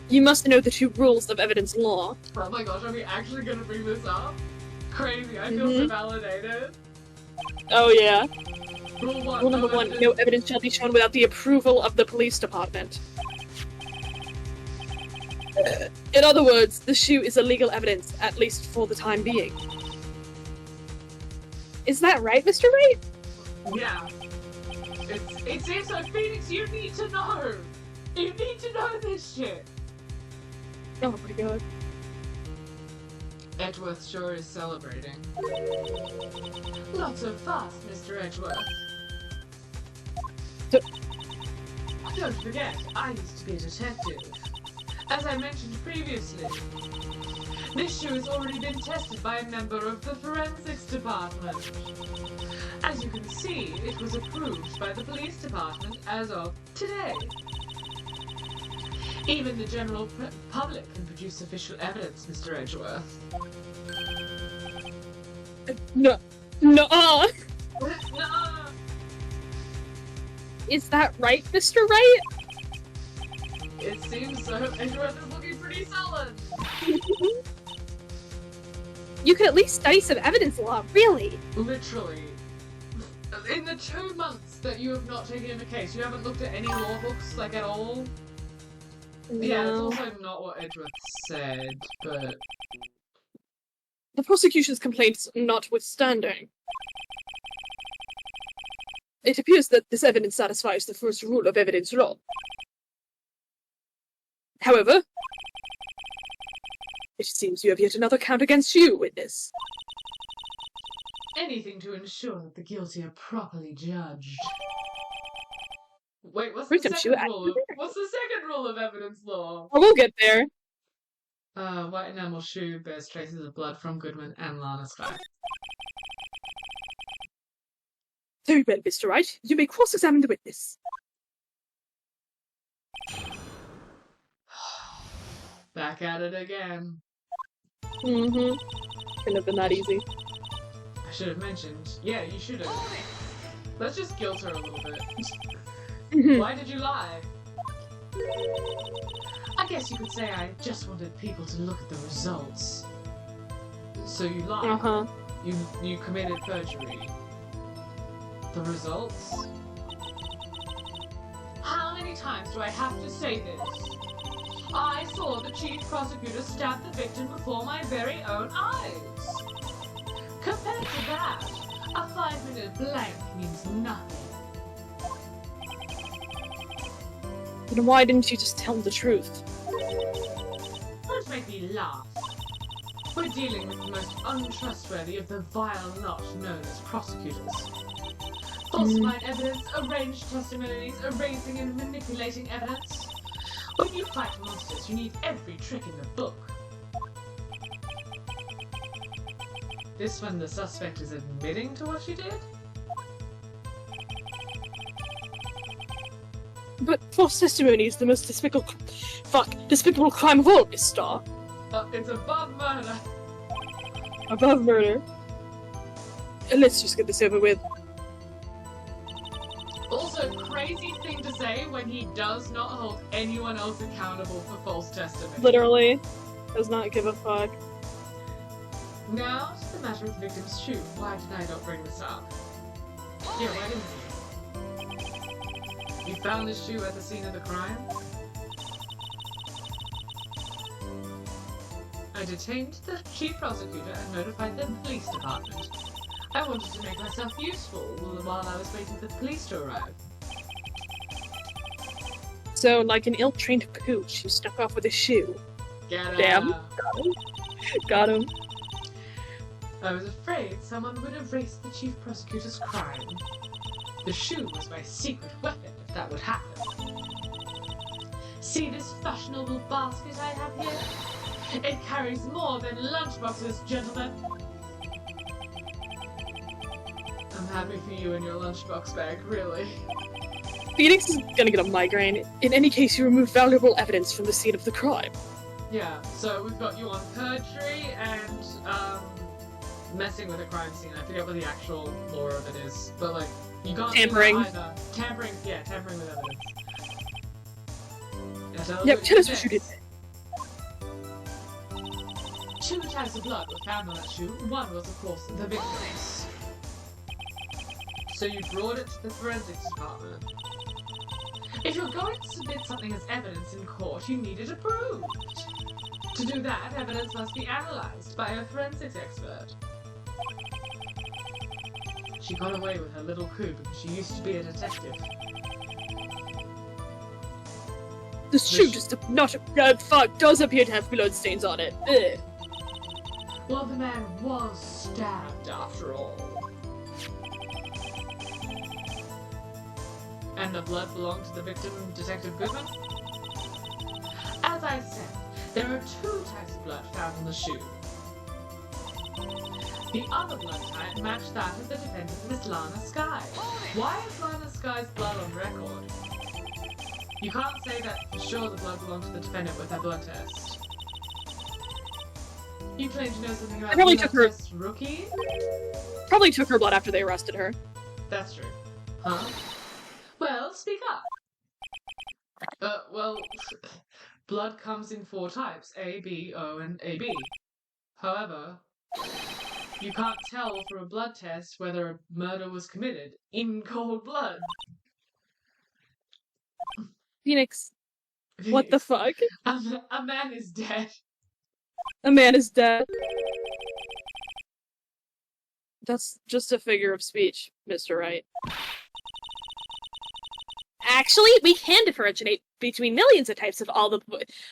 You must know the 2 rules of evidence law. Oh my gosh, are we actually gonna bring this up? Crazy, I feel so validated. Oh yeah. Rule 1. Rule number 1, no evidence shall be shown without the approval of the police department. In other words, the shoe is illegal evidence, at least for the time being. Is that right, Mr. Wright? Yeah. It seems like, Phoenix, you need to know! You need to know this shit! Oh my god. Edgeworth sure is celebrating. Not so fast, Mr. Edgeworth. don't forget, I used to be a detective. As I mentioned previously, this shoe has already been tested by a member of the forensics department. As you can see, it was approved by the police department as of today. Even the general public can produce official evidence, Mr. Edgeworth. No. Nuh-uh. Is that right, Mr. Wright? It seems so. Edgeworth is looking pretty solid. You could at least study some evidence law, really. Literally. In the 2 months that you have not taken in the case, you haven't looked at any law books, like, at all? No. Yeah, that's also not what Edgeworth said, but... The prosecution's complaints notwithstanding, it appears that this evidence satisfies the first rule of evidence law. However, it seems you have yet another count against you, witness. Anything to ensure that the guilty are properly judged. Wait, what's Freedom the shoe second rule? What's the second rule of evidence law? Oh, we'll get there. White enamel shoe bears traces of blood from Goodwin and Lana Skye. Very well, Mr. Wright. You may cross-examine the witness. Back at it again. Mm-hmm. Couldn't have been that easy. I should have mentioned. Yeah, you should have. Let's just guilt her a little bit. Why did you lie? I guess you could say I just wanted people to look at the results. So you lied. Uh-huh. You committed perjury. The results? How many times do I have to say this? I saw the chief prosecutor stab the victim before my very own eyes. Compared to that, a 5-minute blank means nothing. Then why didn't you just tell the truth? Don't make me laugh. We're dealing with the most untrustworthy of the vile lot known as prosecutors. Falsifying evidence, arranged testimonies, erasing and manipulating evidence. When you fight monsters, you need every trick in the book. This one, the suspect is admitting to what she did? But false testimony is the most despicable crime of all, Miss Starr. It's above murder. Above murder. Let's just get this over with. Also, crazy thing to say when he does not hold anyone else accountable for false testimony. Literally. Does not give a fuck. Now, to the matter of the victim's shoe. Why did I not bring this up? Yeah, why didn't you? You found this shoe at the scene of the crime? I detained the chief prosecutor and notified the police department. I wanted to make myself useful while I was waiting for the police to arrive. So, like an ill-trained pooch, you snuck off with a shoe. Get out. Damn. Got him. I was afraid someone would erase the chief prosecutor's crime. The shoe was my secret weapon if that would happen. See this fashionable basket I have here? It carries more than lunchboxes, gentlemen. I'm happy for you and your lunchbox bag, really. Phoenix is gonna get a migraine. In any case, you remove valuable evidence from the scene of the crime. Yeah, so we've got you on perjury and, messing with a crime scene. I forget what the actual lore of it is, but, like, you can't Tampering. do that either. Tampering with evidence. Yeah, so Yep, tell us what you did. 2 tags of blood were found on that shoe. One was, of course, the victim's. So you brought it to the forensics department. If you're going to submit something as evidence in court, you need it approved. To do that, evidence must be analysed by a forensics expert. She got away with her little coup because she used to be a detective. The shoe does appear to have blood stains on it. Ugh. Well, the man was stabbed after all. And the blood belonged to the victim, Detective Goodman? As I said, there are 2 types of blood found on the shoe. The other blood type matched that of the defendant, Miss Lana Skye. Why is Lana Skye's blood on record? You can't say that for sure the blood belonged to the defendant with her blood test. You claim to know something about probably blood took her- test rookie? Probably took her blood after they arrested her. That's true. Huh? Well, speak up. Well, blood comes in 4 types, A, B, O, and AB. However, you can't tell from a blood test whether a murder was committed in cold blood. Phoenix, what the fuck? A man is dead. A man is dead. That's just a figure of speech, Mr. Wright. Actually, we can differentiate between millions of types of all the...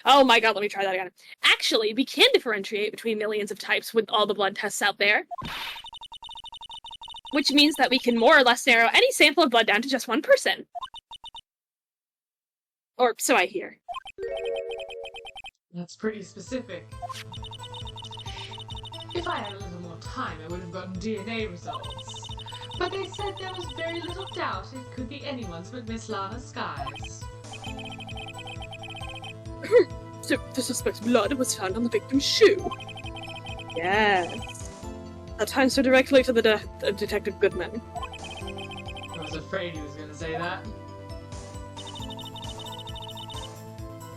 Oh my god, let me try that again. Actually, we can differentiate between millions of types with all the blood tests out there. Which means that we can more or less narrow any sample of blood down to just one person. Or so I hear. That's pretty specific. If I had a little more time, I would have gotten DNA results. But they said there was very little doubt it could be anyone's but Miss Lana Skye's. So the suspect's blood was found on the victim's shoe. Yes. That ties her directly to the death of Detective Goodman. I was afraid he was going to say that.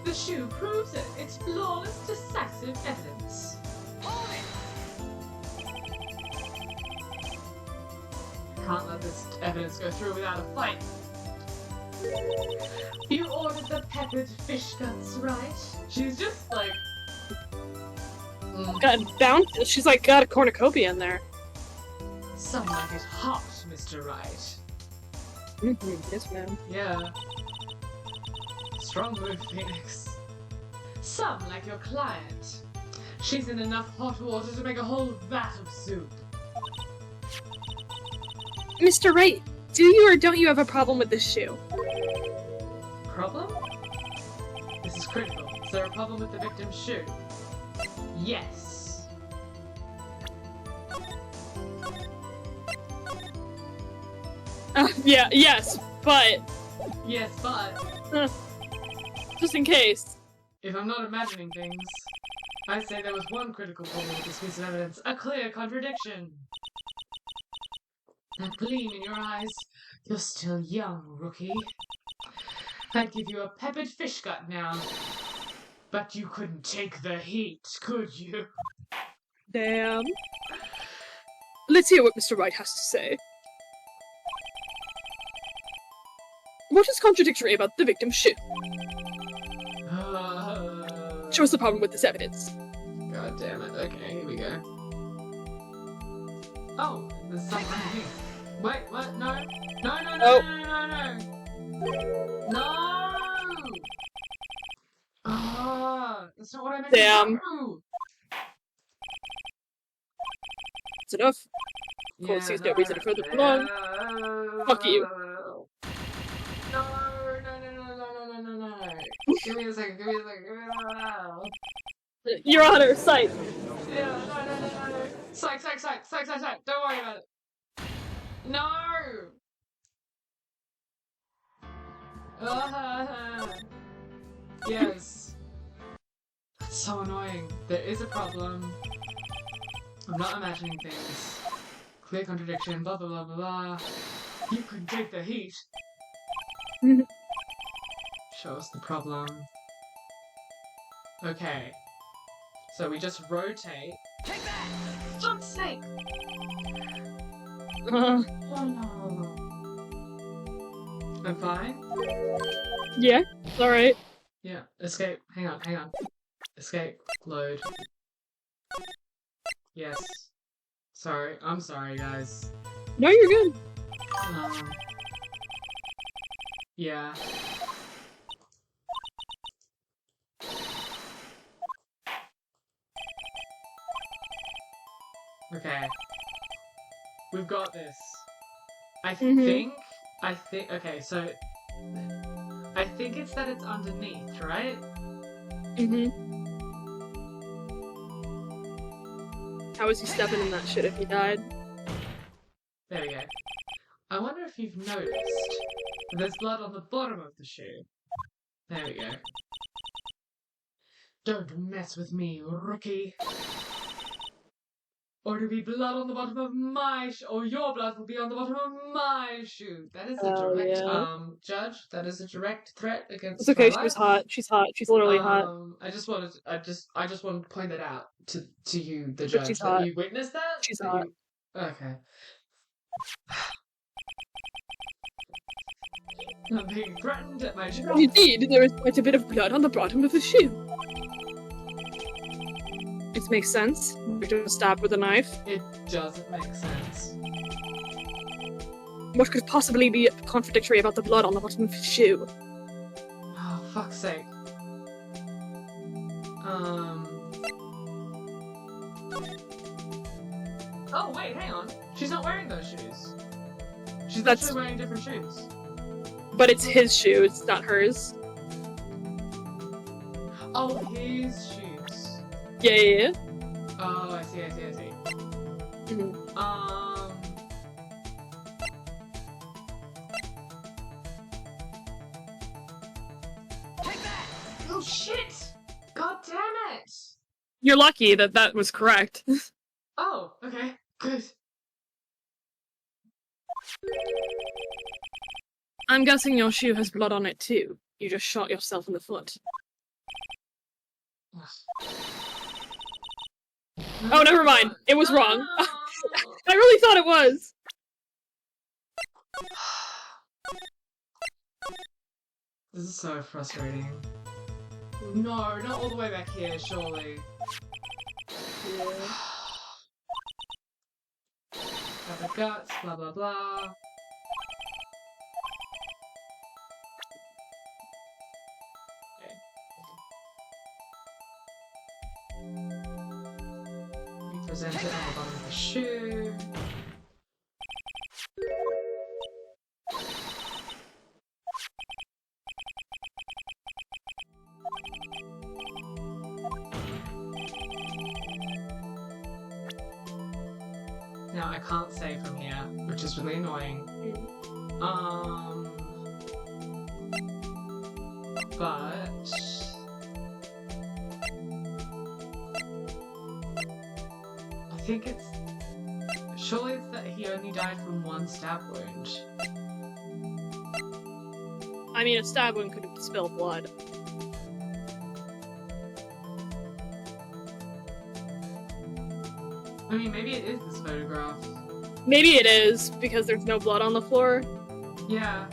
The shoe proves it. It's flawless, decisive evidence. Can't let this evidence go through without a fight. You ordered the peppered fish guts, right? She's just like... She's like got a cornucopia in there. Some like it hot, Mr. Wright. Yes, ma'am. Yeah. Strong move, Phoenix. Some like your client. She's in enough hot water to make a whole vat of soup. Mr. Wright, do you or don't you have a problem with this shoe? Problem? This is critical. Is there a problem with the victim's shoe? Yes. Yeah, yes, but... Yes, but... just in case. If I'm not imagining things, I say there was one critical problem with this piece of evidence. A clear contradiction. That gleam in your eyes. You're still young, rookie. I'd give you a peppered fish gut now. But you couldn't take the heat, could you? Damn. Let's hear what Mr. Wright has to say. What is contradictory about the victim's shoe? Show us the problem with this evidence. God damn it. Okay, here we go. Oh, there's something here. Wait, what? No. No, no, no, Oh. no, no, no, no. No! Ah, that's not what I meant Damn. to do. It's enough. Of course, there's no reason to further prolong. Fuck you. No, no, no, no, no, no, no, no. Give me a second, give me a second, give me a second. Your Honor, Sike. Yeah, no, no, no, no, no. Sike, Sike, Sike, Sike, Sike, Sike. Don't worry about it. No! Yes. That's so annoying. There is a problem. I'm not imagining things. Clear contradiction, blah blah blah blah blah. You can take the heat. Show us the problem. Okay. So we just rotate. Take that! Fuck's sake! Uh, Oh no. I'm fine? yeah, alright. Yeah. Escape. Hang on, hang on. Escape. Load. Yes. Sorry. I'm sorry, guys. No, you're good. Yeah. Okay. We've got this. I think, okay, so I think it's that it's underneath, right? How was he stepping in that shit if he died? There we go. I wonder if you've noticed there's blood on the bottom of the shoe. There we go. Don't mess with me, rookie. Or to be blood on the bottom of my shoe, or your blood will be on the bottom of my shoe. That is a direct, judge. That is a direct threat against. It's okay. my She was life. hot. She's hot. She's literally hot. I just wanted to point that out to you, the But judge, she's that hot. you witnessed that. She's that hot. Okay. I'm being threatened at my job. Indeed, there is quite a bit of blood on the bottom of the shoe. It makes sense. You're just stabbed with a knife. It doesn't make sense. What could possibly be contradictory about the blood on the bottom of his shoe? Oh, fuck's sake. Oh, wait, hang on. She's not wearing those shoes. She's actually wearing different shoes. But it's his shoe, it's not hers. Oh, his shoes. Yeah. Oh, I see. Mhm. Oh, shit! God damn it! You're lucky that that was correct. Oh, okay, good. I'm guessing your shoe has blood on it too. You just shot yourself in the foot. Oh, never mind. It was wrong. I really thought it was. This is so frustrating. No, not all the way back here, surely. Got the guts, blah blah blah. Okay. We present it on the bottom of the shoe. Now I can't save from here, which is really annoying. But I think it's surely it's that he only died from one stab wound. I mean, a stab wound could have spilled blood. I mean, maybe it is this photograph. Maybe it is, because there's no blood on the floor. Yeah.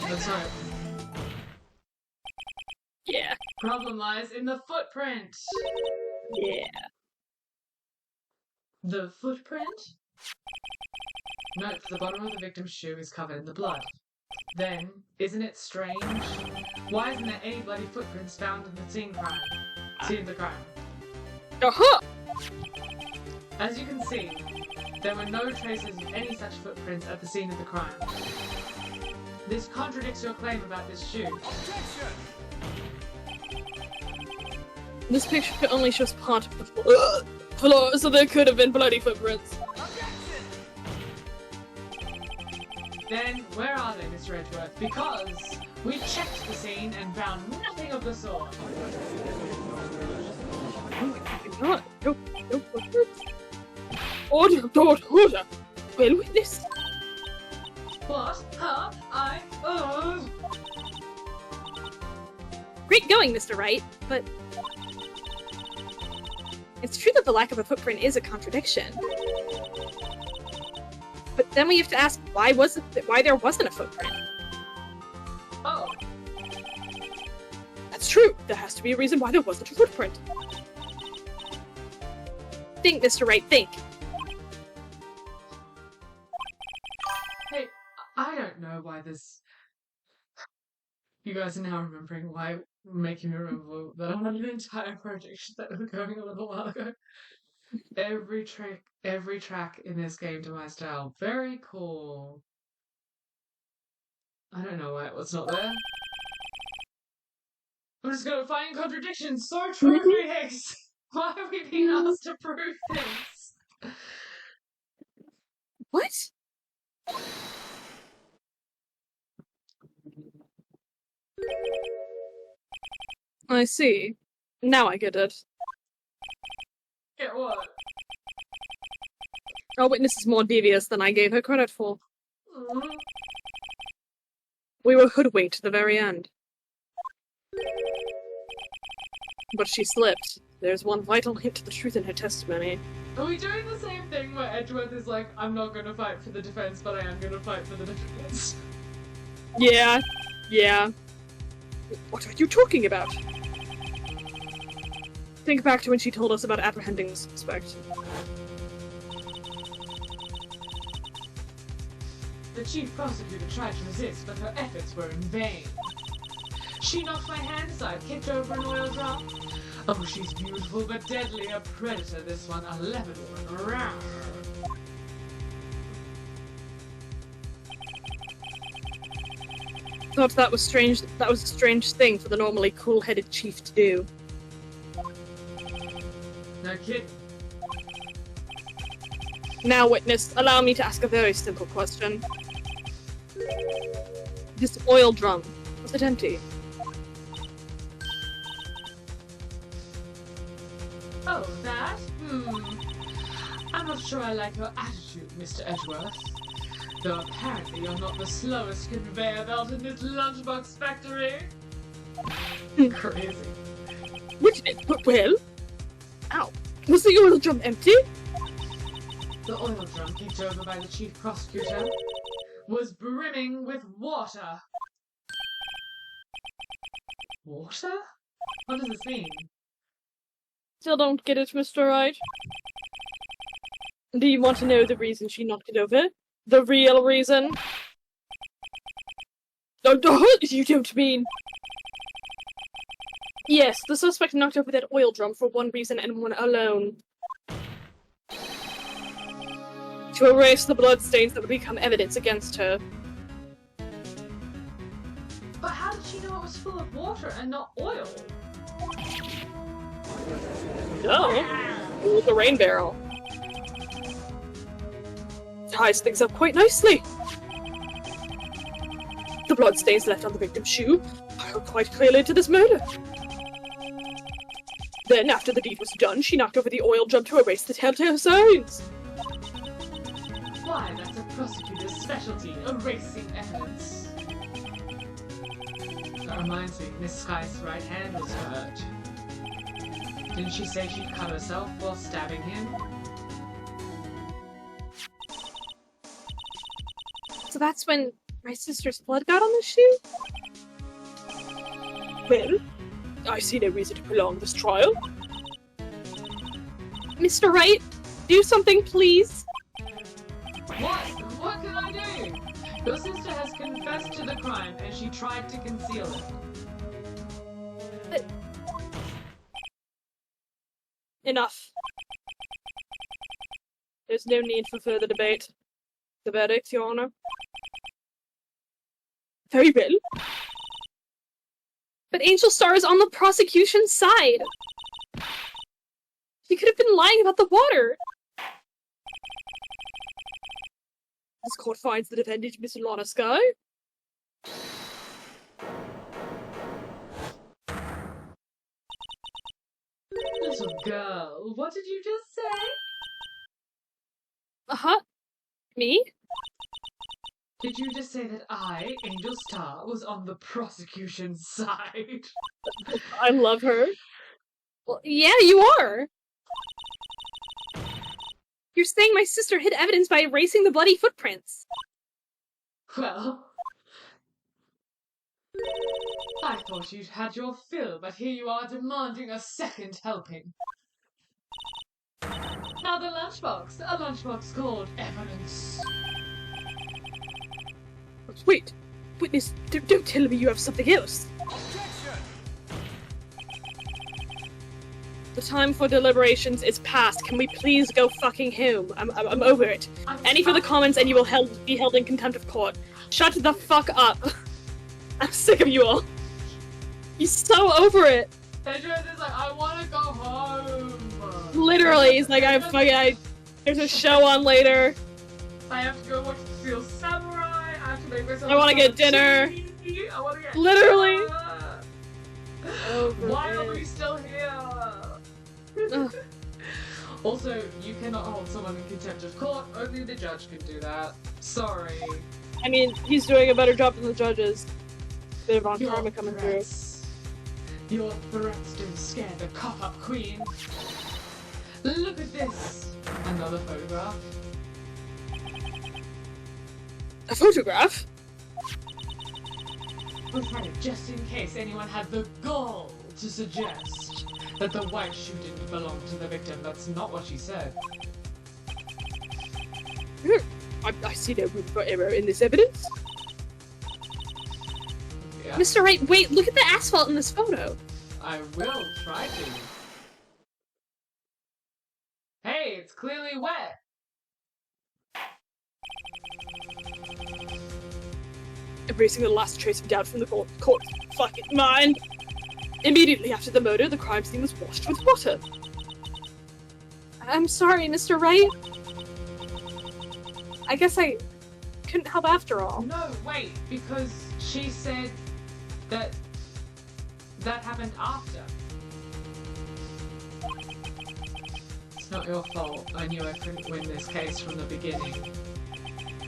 Let's hope. Yeah. Problem lies in the footprint. Yeah. The footprint? Note that the bottom of the victim's shoe is covered in the blood. Then, isn't it strange? Why isn't there any bloody footprints found in the scene of the crime? Aha! As you can see, there were no traces of any such footprints at the scene of the crime. This contradicts your claim about this shoe. Objection! This picture only shows part of the floor, so there could have been bloody footprints. Objection! Then, where are they, Mr. Edgeworth? Because we checked the scene and found nothing of the sort. No footprints. Order. Well, witness. What? Huh? Great going, Mr. Wright, but it's true that the lack of a footprint is a contradiction. But then we have to ask why there wasn't a footprint. Oh. That's true. There has to be a reason why there wasn't a footprint. Think, Mr. Wright, think. Hey, I don't know why this... You guys are now remembering why... Making me remember that I had an entire project that was going a little while ago. Every track in this game to my style. Very cool. I don't know why it was not there. I'm just gonna find contradictions. So true, Phoenix. Why are we being asked to prove things? What? I see. Now I get it. Get what? Our witness is more devious than I gave her credit for. Mm. We were hoodwinked to the very end. But she slipped. There's one vital hint to the truth in her testimony. Are we doing the same thing where Edgeworth is like, I'm not gonna fight for the defense, but I am gonna fight for the defense? Yeah. Yeah. What are you talking about? Think back to when she told us about apprehending the suspect. The chief prosecutor tried to resist, but her efforts were in vain. She knocked my hand aside, kicked over an oil drum. Oh, she's beautiful but deadly, a predator, this one, a leopard woman. Rawr. Thought that was strange. That was a strange thing for the normally cool-headed chief to do. No kid. Now, witness, allow me to ask a very simple question. This oil drum, was it empty? Oh, that? I'm not sure I like your attitude, Mr. Edgeworth. Though apparently you're not the slowest conveyor belt in this lunchbox factory. Crazy. Witness, but well? Ow. Was the oil drum empty? The oil drum kicked over by the chief prosecutor was brimming with water. Water? What does this mean? Still don't get it, Mr. Wright. Do you want to know the reason she knocked it over? The real reason? Oh, you don't mean... Yes, the suspect knocked over that oil drum for one reason and one alone. To erase the bloodstains that would become evidence against her. But how did she know it was full of water and not oil? No. It was a rain barrel. Ties things up quite nicely. The bloodstains left on the victim's shoe are quite clearly to this murder. Then, after the deed was done, she knocked over the oil drum to erase the telltale signs. Why, that's a prosecutor's specialty, erasing evidence. That reminds me, Miss Skye's right hand was hurt. Didn't she say she'd cut herself while stabbing him? So that's when my sister's blood got on the shoe? Well, I see no reason to prolong this trial. Mr. Wright, do something, please. What? What can I do? Your sister has confessed to the crime and she tried to conceal it. But... Enough. There's no need for further debate. The verdict, Your Honor. Very well. But Angel Starr is on the prosecution's side. She could have been lying about the water. This court finds the defendant, Miss Lana Skye. Little girl, what did you just say? Uh-huh. Me? Did you just say that I, Angel Starr, was on the prosecution's side? I love her. Well, yeah, you are. You're saying my sister hid evidence by erasing the bloody footprints. Well, I thought you'd had your fill, but here you are demanding a second helping. Now the lunchbox, a lunchbox called evidence. Wait, witness, don't tell me you have something else. Objection! The time for deliberations is past. Can we please go fucking home? I'm over it. Any further comments and you will be held in contempt of court. Shut the fuck up. I'm sick of you all. He's so over it. Pedro's is like, I want to go home. Literally, he's like, there's a show on later. I have to go watch Steel Samurai. I have to make myself. I want to get dinner. I want to get Literally. Why are we still here? Also, you cannot hold someone in contempt of court. Only the judge can do that. Sorry. I mean, he's doing a better job than the judges. Bit of on karma coming through. Your threats don't scare the cop-up queen. Look at this. Another photograph. A photograph? Just in case anyone had the gall to suggest that the white shoe didn't belong to the victim. That's not what she said. I see no room for error in this evidence. Yeah. Mr. Wright, wait, look at the asphalt in this photo. I will try to. Hey, it's clearly wet. Erasing the last trace of doubt from the court's fucking mind. Immediately after the murder, the crime scene was washed with water. I'm sorry, Mr. Wright. I guess I couldn't help after all. No, wait, because she said that happened after. It's not your fault. I knew I couldn't win this case from the beginning.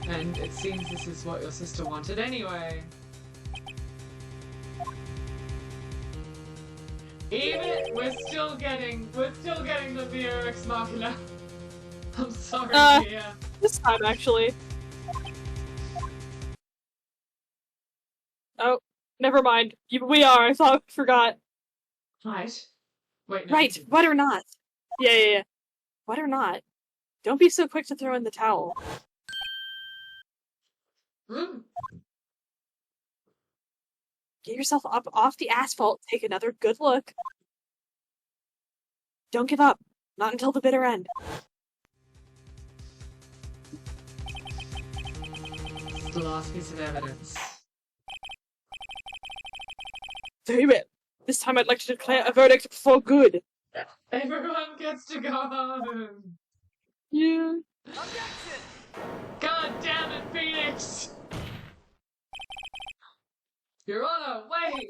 And it seems this is what your sister wanted anyway. We're still getting the Ex Machina. I'm sorry, Mia. This time, actually. Oh, never mind. We are. I forgot. Right. Wait, no. Right, what or not? Yeah. What or not? Don't be so quick to throw in the towel. Get yourself up off the asphalt, take another good look. Don't give up. Not until the bitter end. It's the last piece of evidence. Very well. This time I'd like to declare a verdict for good. Everyone gets to go home. Yeah. Objection! God damn it, Phoenix! Your Honor, wait!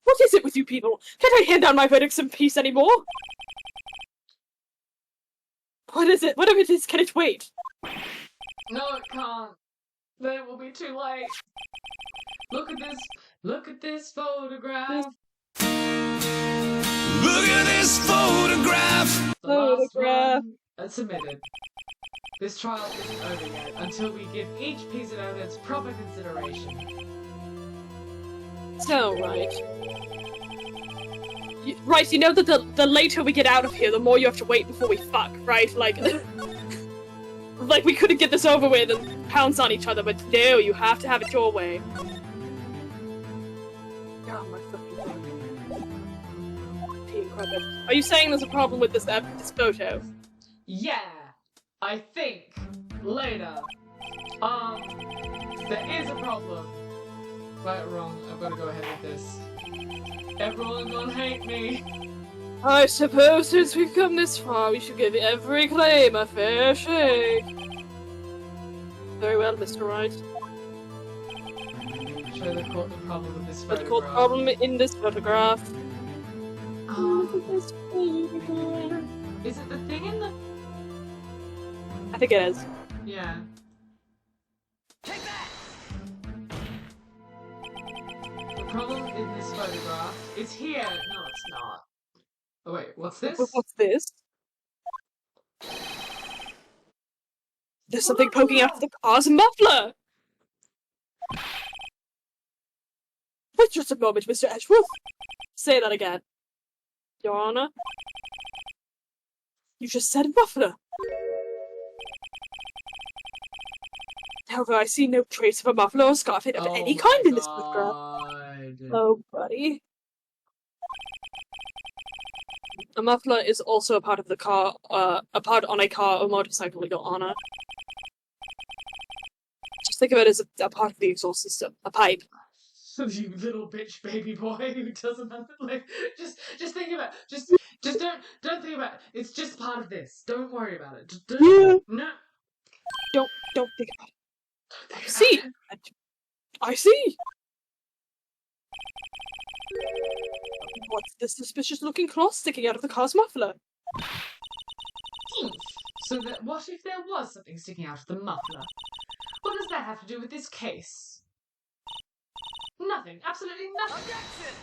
What is it with you people? Can't I hand down my verdicts in peace anymore? What is it? Whatever it is, can it wait? No, it can't. Then it will be too late. Look at this photograph. Look at this photograph! The last one submitted. This trial isn't over yet until we give each piece of evidence proper consideration. So, right. Right, you know that the later we get out of here, the more you have to wait before we fuck, right? Like, like we couldn't get this over with and pounce on each other, but no, you have to have it your way. Oh my fucking god. Team credit. Are you saying there's a problem with this photo? Yeah, I think later. There is a problem. Right or wrong, I've got to go ahead with this. Everyone gonna hate me. I suppose since we've come this far, we should give every claim a fair shake. Very well, Mr. Wright. Show the court the problem with this Let's photograph. call the problem in this photograph. Look at this photograph. Is it the thing in the... I think it is. Yeah. Take that! The problem in this photograph is here. No, it's not. Oh wait, what's this? What's this? There's something poking out of the car's muffler! Wait just a moment, Mr. Edgeworth. Say that again. Your Honor? You just said muffler. However, I see no trace of a muffler or scarf of any kind in this photograph. Oh, buddy. A muffler is also a part of the car, a part on a car or motorcycle, Your Honor. Just think of it as a part of the exhaust system, a pipe. You little bitch baby boy who doesn't have like just think about it. Just don't think about it. It's just part of this. Don't worry about it. Just Yeah. no. Don't think about it. I see. I see. What's this suspicious-looking cloth sticking out of the car's muffler? So that what if there was something sticking out of the muffler? What does that have to do with this case? Nothing. Absolutely nothing. Objection!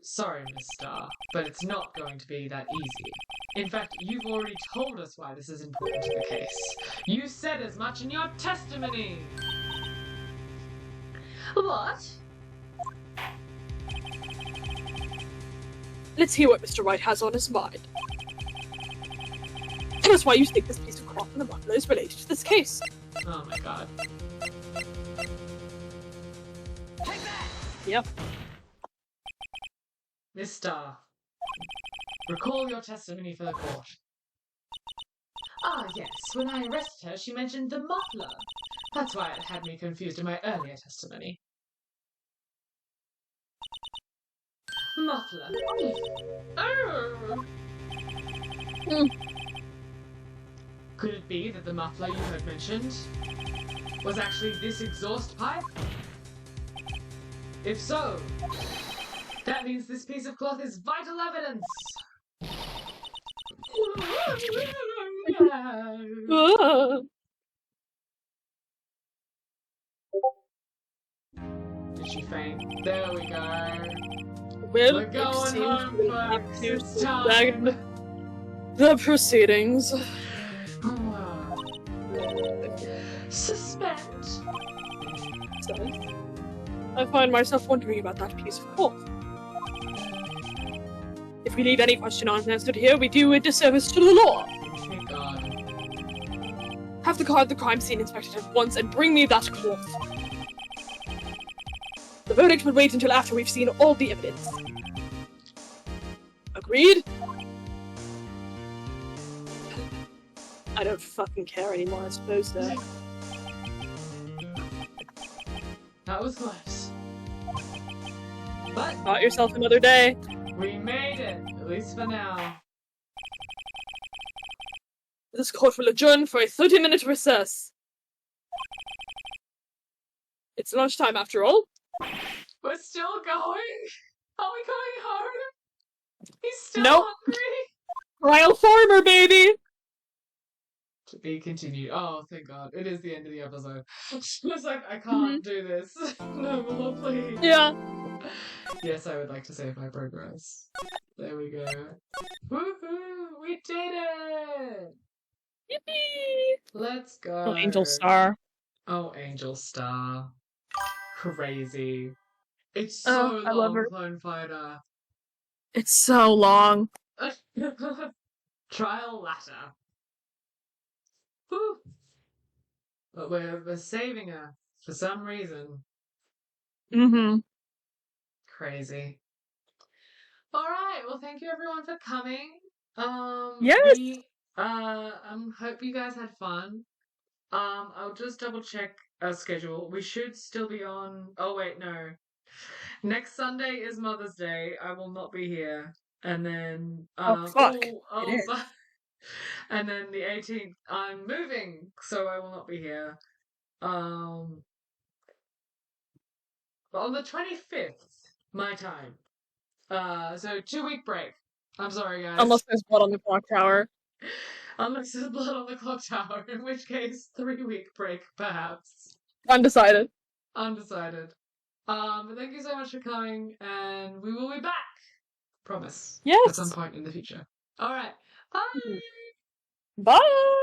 Sorry, Miss Starr, but it's not going to be that easy. In fact, you've already told us why this is important to the case. You said as much in your testimony. What? Let's hear what Mr. Wright has on his mind. Tell us why you think this piece of cloth in the muffler is related to this case. Oh my god. Take that! Yep. Miss Starr, recall your testimony for the court. Ah, yes. When I arrested her, she mentioned the muffler. That's why it had me confused in my earlier testimony. Muffler. Oh. Could it be that the muffler you had mentioned was actually this exhaust pipe? If so, that means this piece of cloth is vital evidence! Did she faint? There we go. Well, We're going home, folks. It's time. The proceedings. Suspend. I find myself wondering about that piece of cloth. If we leave any question unanswered here, we do a disservice to the law. Thank God. Have the crime scene inspected at once and bring me that cloth. The verdict would wait until after we've seen all the evidence. Agreed? I don't fucking care anymore, I suppose, though. That was close. But Got yourself another day. we made it, at least for now. This court will adjourn for a 30-minute recess. It's lunchtime after all. We're still going? Are we going home? He's still Nope. hungry? Trial farmer, baby! To be continued. Oh, thank God. It is the end of the episode. She was like, I can't do this. No more, please. Yeah. Yes, I would like to save my progress. There we go. Woohoo! We did it! Yippee! Let's go. Oh, Angel Starr. Oh, Angel Starr. Crazy. It's Oh, so I love long, her. Clone Fighter. It's so long. Trial latter. Whew. But we're saving her for some reason. Mm-hmm. Crazy. Alright, well thank you everyone for coming. Yes! Hope you guys had fun. I'll just double check our schedule. We should still be on. Oh wait, no. Next Sunday is Mother's Day. I will not be here. And then Oh, fuck. It is. and then the 18th I'm moving, so I will not be here. But on the 25th, my time. So 2-week break. I'm sorry guys. Unless there's blood on the clock tower. Unless there's blood on the clock tower, in which case 3-week break, perhaps. Undecided. Undecided. But thank you so much for coming, and we will be back. Promise. Yes. At some point in the future. Alright. Bye! Bye!